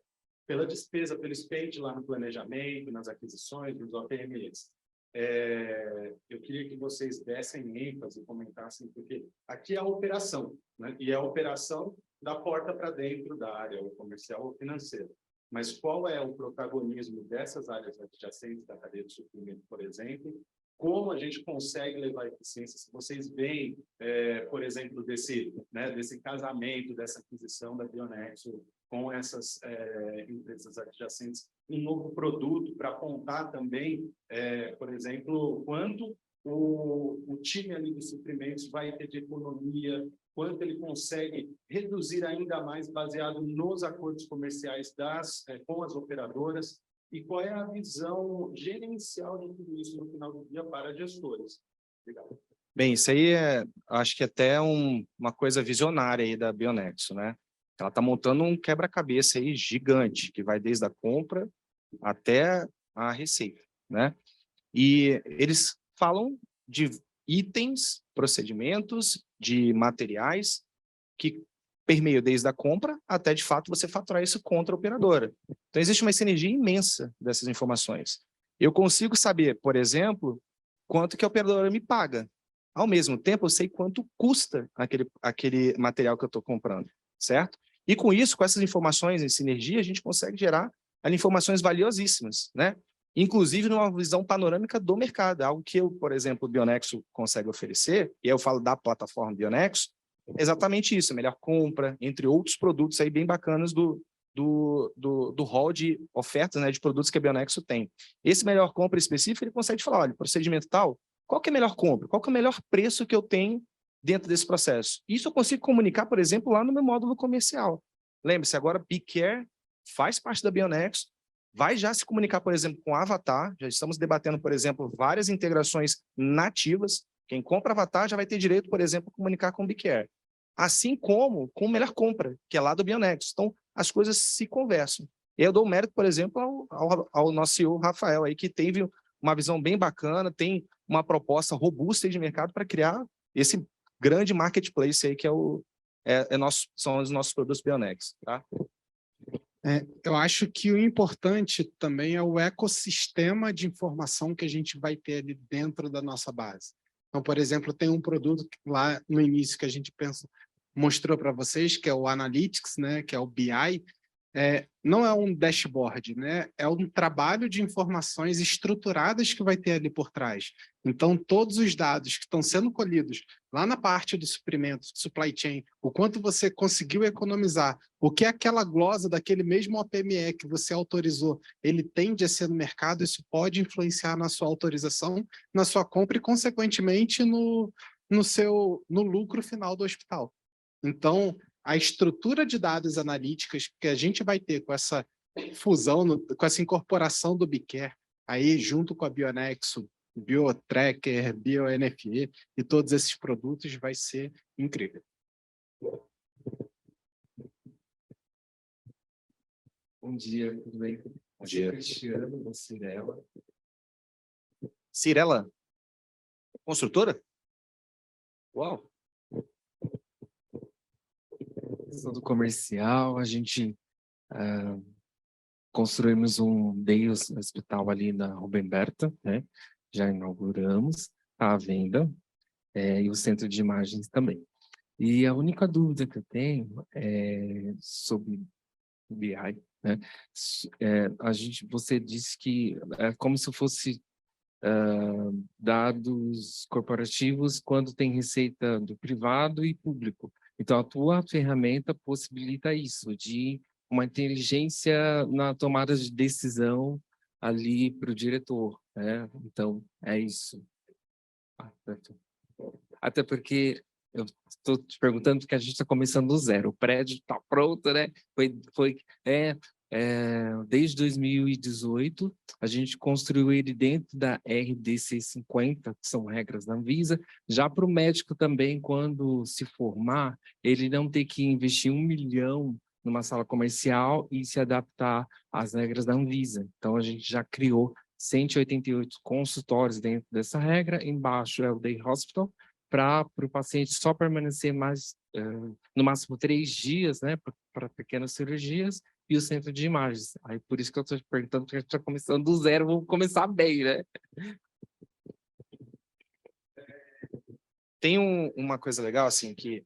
pela despesa, pelo spend lá no planejamento, nas aquisições, nos OPMs. Eu queria que vocês dessem ênfase e comentassem, porque aqui é a operação, né? E é a operação da porta para dentro da área, ou comercial ou financeira. Mas qual é o protagonismo dessas áreas adjacentes da cadeia de suprimento, por exemplo? Como a gente consegue levar a eficiência? Se vocês veem, por exemplo, desse casamento, dessa aquisição da Bionexo com essas empresas adjacentes, um novo produto para apontar também, por exemplo, quanto o time ali de suprimentos vai ter de economia, quanto ele consegue reduzir ainda mais baseado nos acordos comerciais com as operadoras, e qual é a visão gerencial de tudo isso no final do dia para gestores. Obrigado. Bem, isso aí acho que até uma coisa visionária aí da Bionexo, né? Ela está montando um quebra-cabeça aí gigante, que vai desde a compra até a receita, né? E eles falam de itens, procedimentos, de materiais que permeiam desde a compra até, de fato, você faturar isso contra a operadora. Então, existe uma sinergia imensa dessas informações. Eu consigo saber, por exemplo, quanto que a operadora me paga. Ao mesmo tempo, eu sei quanto custa aquele material que eu estou comprando, certo? E com isso, com essas informações em sinergia, a gente consegue gerar informações valiosíssimas, né? Inclusive numa visão panorâmica do mercado, algo que eu, por exemplo, o Bionexo consegue oferecer, e aí eu falo da plataforma Bionexo, é exatamente isso, a melhor compra, entre outros produtos aí bem bacanas do hall de ofertas, né, de produtos que a Bionexo tem. Esse melhor compra específico, ele consegue falar, olha, procedimento tal, qual que é a melhor compra? Qual que é o melhor preço que eu tenho dentro desse processo? Isso eu consigo comunicar, por exemplo, lá no meu módulo comercial. Lembre-se, agora BeCare faz parte da Bionexo, vai já se comunicar, por exemplo, com a Avatar, já estamos debatendo, por exemplo, várias integrações nativas. Quem compra Avatar já vai ter direito, por exemplo, a comunicar com o BeCare. Assim como com o Melhor Compra, que é lá do Bionexo. Então, as coisas se conversam. E eu dou mérito, por exemplo, ao nosso CEO, Rafael, aí, que teve uma visão bem bacana, tem uma proposta robusta aí de mercado para criar esse grande marketplace aí, que são os nossos produtos Bionex, tá? Eu acho que o importante também é o ecossistema de informação que a gente vai ter ali dentro da nossa base. Então, por exemplo, tem um produto lá no início que a gente mostrou para vocês, que é o Analytics, né, que é o BI. Não é um dashboard, né? É um trabalho de informações estruturadas que vai ter ali por trás. Então, todos os dados que estão sendo colhidos lá na parte do suprimento, supply chain, o quanto você conseguiu economizar, o que aquela glosa daquele mesmo OPME que você autorizou, ele tende a ser no mercado, isso pode influenciar na sua autorização, na sua compra e, consequentemente, no lucro final do hospital. Então, a estrutura de dados analíticas que a gente vai ter com essa fusão, com essa incorporação do BeCare, aí junto com a Bionexo, BioTracker, BioNFE e todos esses produtos, vai ser incrível. Bom dia, tudo bem? Bom dia. Cristiano, da Cirela. Cirela? Construtora? Uau! Sou do comercial, a gente construímos um Day Hospital ali na Rubem Berta, né? Já inauguramos, tá à venda, e o centro de imagens também. E a única dúvida que eu tenho é sobre o BI, né? Você disse que é como se fosse dados corporativos quando tem receita do privado e público. Então, a tua ferramenta possibilita isso, de uma inteligência na tomada de decisão ali para o diretor, né? Então, é isso. Até porque eu estou te perguntando porque a gente está começando do zero. O prédio está pronto, né? Desde 2018, a gente construiu ele dentro da RDC 50, que são regras da Anvisa, já para o médico também, quando se formar, ele não ter que investir 1 milhão numa sala comercial e se adaptar às regras da Anvisa. Então, a gente já criou 188 consultórios dentro dessa regra, embaixo é o Day Hospital, para o paciente só permanecer mais, no máximo 3 dias, né, para pequenas cirurgias, e o centro de imagens. Aí por isso que eu estou te perguntando, porque a gente está começando do zero, vamos começar bem, né? Tem uma coisa legal, assim, que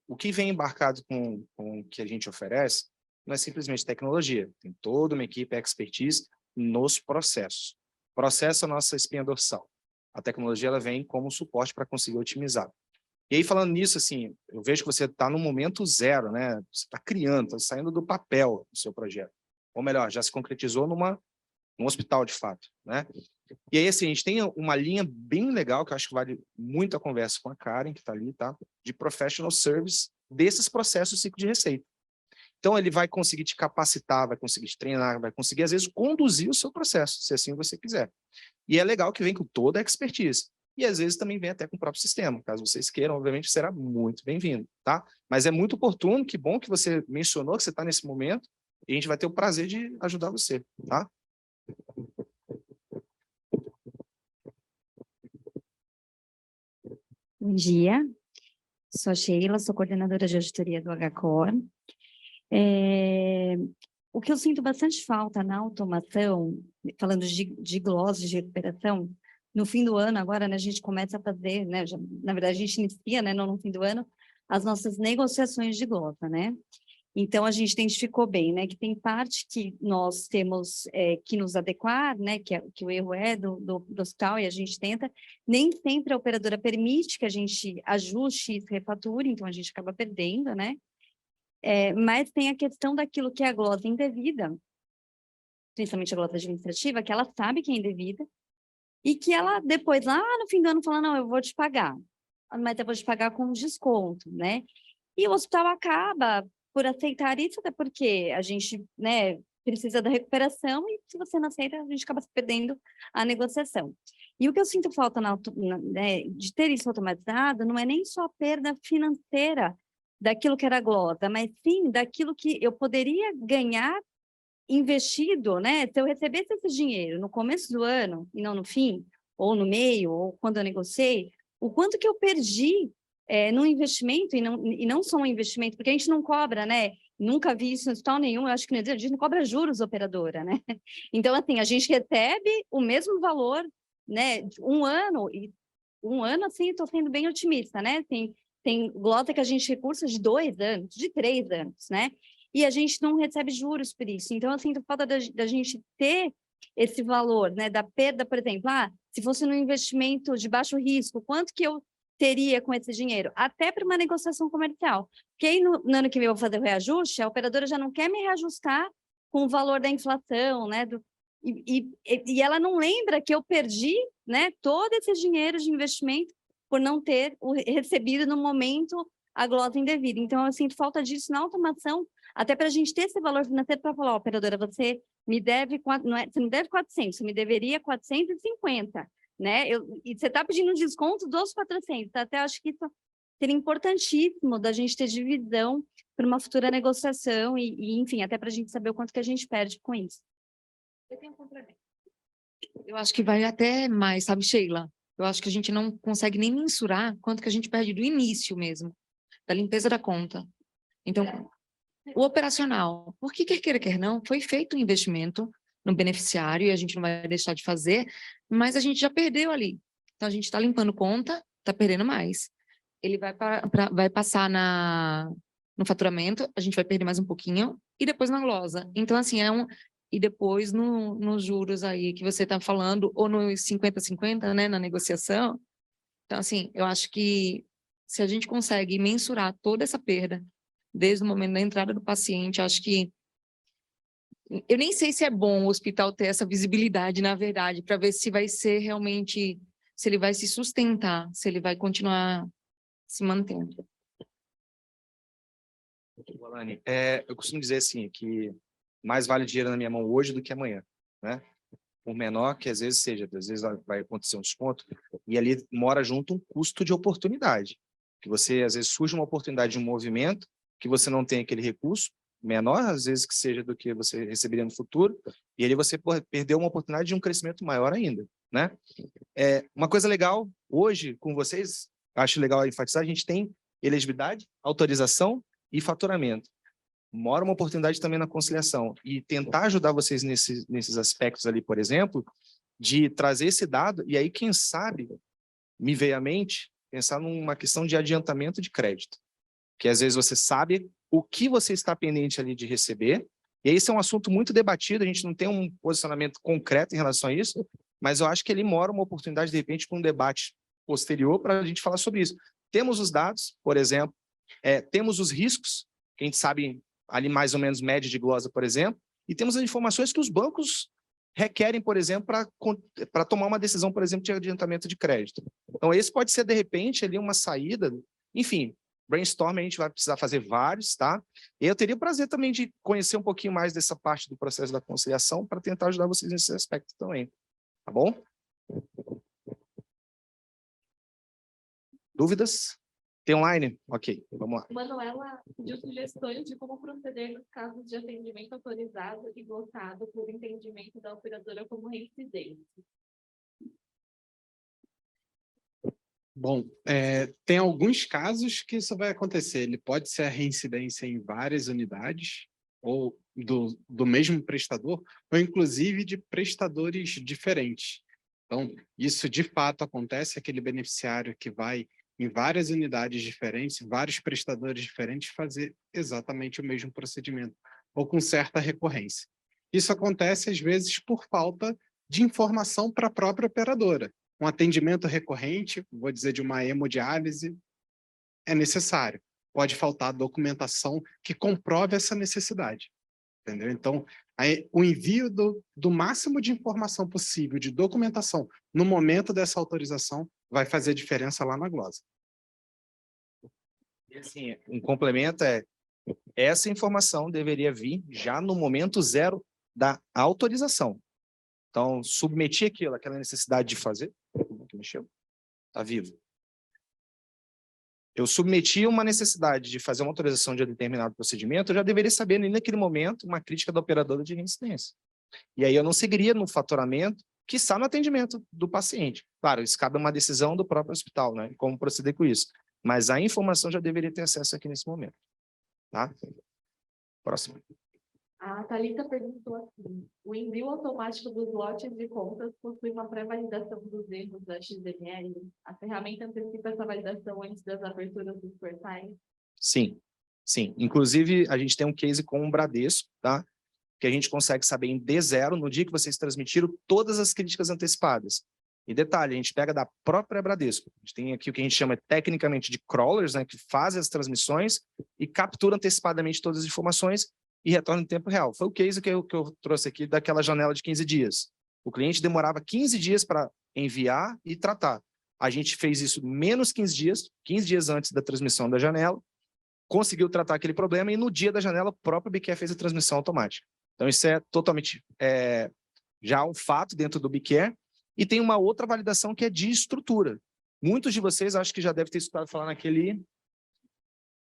o que vem embarcado com o que a gente oferece não é simplesmente tecnologia, tem toda uma equipe expertise nos processos. Processo é a nossa espinha dorsal. A tecnologia ela vem como suporte para conseguir otimizar. E aí, falando nisso, assim, eu vejo que você está no momento zero, né? Você está criando, está saindo do papel do seu projeto. Ou melhor, já se concretizou num hospital, de fato, né? E aí, assim, a gente tem uma linha bem legal, que eu acho que vale muito a conversa com a Karen, que está ali, tá? De professional service desses processos de ciclo de receita. Então, ele vai conseguir te capacitar, vai conseguir te treinar, vai conseguir, às vezes, conduzir o seu processo, se assim você quiser. E é legal que vem com toda a expertise. E às vezes também vem até com o próprio sistema. Caso vocês queiram, obviamente será muito bem-vindo, tá? Mas é muito oportuno, que bom que você mencionou que você está nesse momento, e a gente vai ter o prazer de ajudar você, tá? Bom dia, sou a Sheila, sou coordenadora de auditoria do HCOR. O que eu sinto bastante falta na automação, falando de glosas de recuperação, no fim do ano, agora, né, a gente começa a fazer, né, na verdade, a gente inicia, né, não no fim do ano, as nossas negociações de glosa, né? Então, a gente identificou bem, né, que tem parte que nós temos que nos adequar, né, que o erro é do hospital, e a gente tenta, nem sempre a operadora permite que a gente ajuste e refature, então a gente acaba perdendo, né? Mas tem a questão daquilo que é a glosa indevida, principalmente a glosa administrativa, que ela sabe que é indevida, e que ela depois, lá no fim do ano, fala, não, eu vou te pagar, mas eu vou te pagar com desconto, né? E o hospital acaba por aceitar isso, até porque a gente, né, precisa da recuperação, e se você não aceita, a gente acaba perdendo a negociação. E o que eu sinto falta né, de ter isso automatizado, não é nem só a perda financeira daquilo que era glosa, mas sim daquilo que eu poderia ganhar investido, né? Se eu recebesse esse dinheiro no começo do ano e não no fim, ou no meio, ou quando eu negociei, o quanto que eu perdi no investimento e não só um investimento, porque a gente não cobra, né? Nunca vi isso em hospital nenhum, eu acho que a gente não cobra juros operadora, né? Então, assim, a gente recebe o mesmo valor, né? Um ano, assim, estou sendo bem otimista, né? Tem glosa que a gente recursa de 2 anos, de 3 anos, né? E a gente não recebe juros por isso. Então, assim, falta da gente ter esse valor, né? Da perda, por exemplo, se fosse num investimento de baixo risco, quanto que eu teria com esse dinheiro? Até para uma negociação comercial. Porque aí, no ano que vem eu vou fazer o reajuste, a operadora já não quer me reajustar com o valor da inflação, né? E ela não lembra que eu perdi, né, todo esse dinheiro de investimento por não ter recebido no momento a glosa indevida. Então, eu sinto falta disso na automação, até para a gente ter esse valor financeiro para falar, operadora, você me deve, você me deve 400, você me deveria 450, né? E você está pedindo um desconto dos 400, até acho que isso seria importantíssimo da gente ter divisão para uma futura negociação enfim, até para a gente saber o quanto que a gente perde com isso. Eu tenho um complemento. Eu acho que vai até mais, sabe, Sheila? Eu acho que a gente não consegue nem mensurar quanto que a gente perde do início mesmo, da limpeza da conta. Então, o operacional, porque quer queira, quer não, foi feito um investimento no beneficiário e a gente não vai deixar de fazer, mas a gente já perdeu ali. Então, a gente está limpando conta, está perdendo mais. Ele vai passar no faturamento, a gente vai perder mais um pouquinho, e depois na glosa. Então, assim, e depois nos juros aí que você está falando, ou nos 50-50, né, na negociação. Então, assim, eu acho que se a gente consegue mensurar toda essa perda, desde o momento da entrada do paciente, acho que eu nem sei se é bom o hospital ter essa visibilidade, na verdade, para ver se vai ser realmente, se ele vai se sustentar, se ele vai continuar se mantendo. Alane, eu costumo dizer assim, que mais vale dinheiro na minha mão hoje do que amanhã, né? Por menor que às vezes seja, às vezes vai acontecer um desconto, e ali mora junto um custo de oportunidade, que você, às vezes, surge uma oportunidade de um movimento, que você não tem aquele recurso, menor, às vezes, que seja do que você receberia no futuro, e ali você perdeu uma oportunidade de um crescimento maior ainda, né? Uma coisa legal, hoje, com vocês, acho legal enfatizar, a gente tem elegibilidade, autorização e faturamento. Mora uma oportunidade também na conciliação, e tentar ajudar vocês nesses aspectos ali, por exemplo, de trazer esse dado, e aí, quem sabe, me veio à mente, pensar numa questão de adiantamento de crédito, que às vezes você sabe o que você está pendente ali de receber, e esse é um assunto muito debatido, a gente não tem um posicionamento concreto em relação a isso, mas eu acho que ali mora uma oportunidade, de repente, para um debate posterior, para a gente falar sobre isso. Temos os dados, por exemplo, temos os riscos, que a gente sabe ali mais ou menos média de glosa, por exemplo, e temos as informações que os bancos requerem, por exemplo, para tomar uma decisão, por exemplo, de adiantamento de crédito. Então, esse pode ser, de repente, ali uma saída, enfim, brainstorm a gente vai precisar fazer vários, tá? E eu teria o prazer também de conhecer um pouquinho mais dessa parte do processo da conciliação para tentar ajudar vocês nesse aspecto também, tá bom? Dúvidas? Tem online? Ok, vamos lá. Manuela pediu sugestões de como proceder nos casos de atendimento autorizado e glosado por entendimento da operadora como reincidente. Bom, tem alguns casos que isso vai acontecer. Ele pode ser a reincidência em várias unidades, ou do mesmo prestador, ou inclusive de prestadores diferentes. Então, isso de fato acontece, aquele beneficiário que vai em várias unidades diferentes, vários prestadores diferentes, fazer exatamente o mesmo procedimento, ou com certa recorrência. Isso acontece, às vezes, por falta de informação para a própria operadora. Um atendimento recorrente, vou dizer de uma hemodiálise, é necessário. Pode faltar documentação que comprove essa necessidade. Entendeu? Então, o envio do máximo de informação possível, de documentação, no momento dessa autorização, vai fazer diferença lá na glosa. E assim, um complemento essa informação deveria vir já no momento zero da autorização. Então, submeter aquela necessidade de fazer, mexeu, está vivo. eu submeti uma necessidade de fazer uma autorização de determinado procedimento, eu já deveria saber, naquele momento, uma crítica da operadora de reincidência. E aí eu não seguiria no faturamento, quiçá no atendimento do paciente. Claro, isso cabe a uma decisão do próprio hospital, né? Como proceder com isso. Mas a informação já deveria ter acesso aqui nesse momento. Tá? Próximo. A Thalita perguntou assim: o envio automático dos lotes de contas possui uma pré-validação dos erros da XML? A ferramenta antecipa essa validação antes das aberturas dos portais? Sim, sim. Inclusive, a gente tem um case com o Bradesco, tá? Que a gente consegue saber em D0, no dia que vocês transmitiram, todas as críticas antecipadas. E detalhe, a gente pega da própria Bradesco. A gente tem aqui o que a gente chama tecnicamente de crawlers, né, que fazem as transmissões e captura antecipadamente todas as informações e retorna em tempo real. Foi o case que eu trouxe aqui daquela janela de 15 dias. O cliente demorava 15 dias para enviar e tratar. A gente fez isso menos 15 dias antes da transmissão da janela, conseguiu tratar aquele problema e no dia da janela o próprio BQE fez a transmissão automática. Então isso é totalmente já um fato dentro do BQE. E tem uma outra validação que é de estrutura. Muitos de vocês acho que já devem ter escutado falar naquele...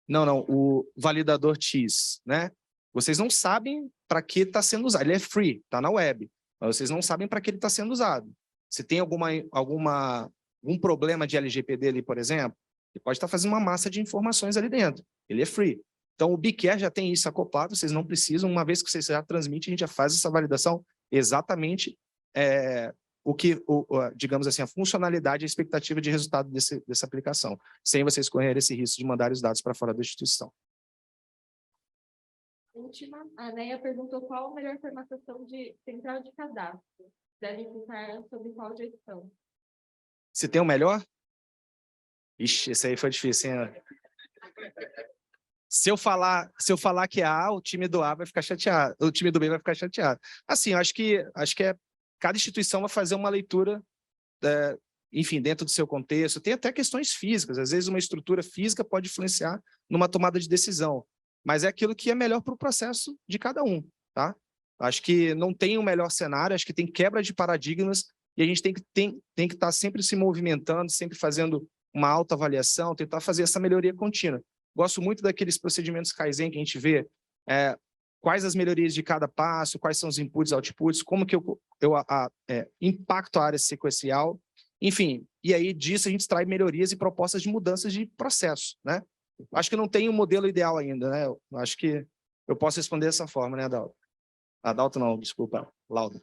Não, o validador X, né? Vocês não sabem para que está sendo usado. Ele é free, está na web. Mas vocês não sabem para que ele está sendo usado. Se tem algum problema de LGPD ali, por exemplo, ele pode estar fazendo uma massa de informações ali dentro. Ele é free. Então, o BQE já tem isso acoplado, vocês não precisam, uma vez que vocês já transmitem, a gente já faz essa validação exatamente digamos assim, a funcionalidade e a expectativa de resultado dessa aplicação, sem vocês correrem esse risco de mandar os dados para fora da instituição. Última, a Neia perguntou qual a melhor formatação de central de cadastro. Deve ficar sob qual gestão? Se tem o melhor? Ixi, esse aí foi difícil, hein? Se eu falar que é A, o time do A vai ficar chateado, o time do B vai ficar chateado. Assim, eu acho que cada instituição vai fazer uma leitura, enfim, dentro do seu contexto. Tem até questões físicas. Às vezes uma estrutura física pode influenciar numa tomada de decisão. Mas é aquilo que é melhor para o processo de cada um, tá? Acho que não tem um melhor cenário, acho que tem quebra de paradigmas e a gente tem que estar sempre se movimentando, sempre fazendo uma autoavaliação, tentar fazer essa melhoria contínua. Gosto muito daqueles procedimentos Kaizen que a gente vê, quais as melhorias de cada passo, quais são os inputs e outputs, como que eu impacto a área sequencial, enfim, e aí disso a gente extrai melhorias e propostas de mudanças de processo, né? Acho que não tem um modelo ideal ainda, né? Eu acho que eu posso responder dessa forma, né, Adalto? Adalto não, desculpa, Laudo.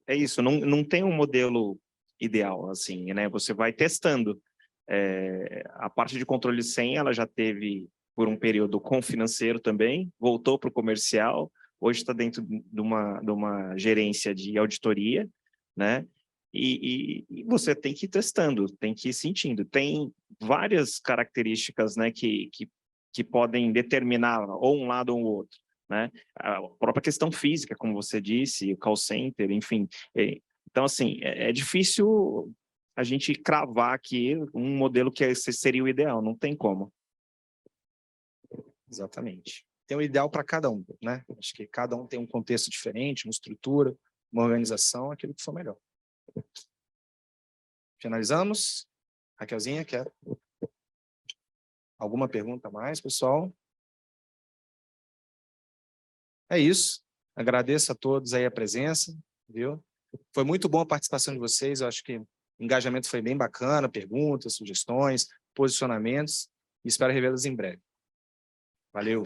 É isso, não tem um modelo ideal, assim, né? Você vai testando. A parte de controle 100, ela já teve por um período com financeiro também, voltou para o comercial, hoje está dentro de uma gerência de auditoria, né? E você tem que ir testando, tem que ir sentindo. Tem várias características, né, que podem determinar ou um lado ou o outro, né? A própria questão física, como você disse, o call center, enfim. Então, assim, é difícil a gente cravar aqui um modelo que seria o ideal, não tem como. Exatamente. Tem um ideal para cada um, né? Acho que cada um tem um contexto diferente, uma estrutura, uma organização, aquilo que for melhor. Finalizamos? Raquelzinha, quer? Alguma pergunta a mais, pessoal? É isso. Agradeço a todos aí a presença, viu? Foi muito bom a participação de vocês, eu acho que o engajamento foi bem bacana, perguntas, sugestões, posicionamentos, e espero revê-los em breve. Valeu!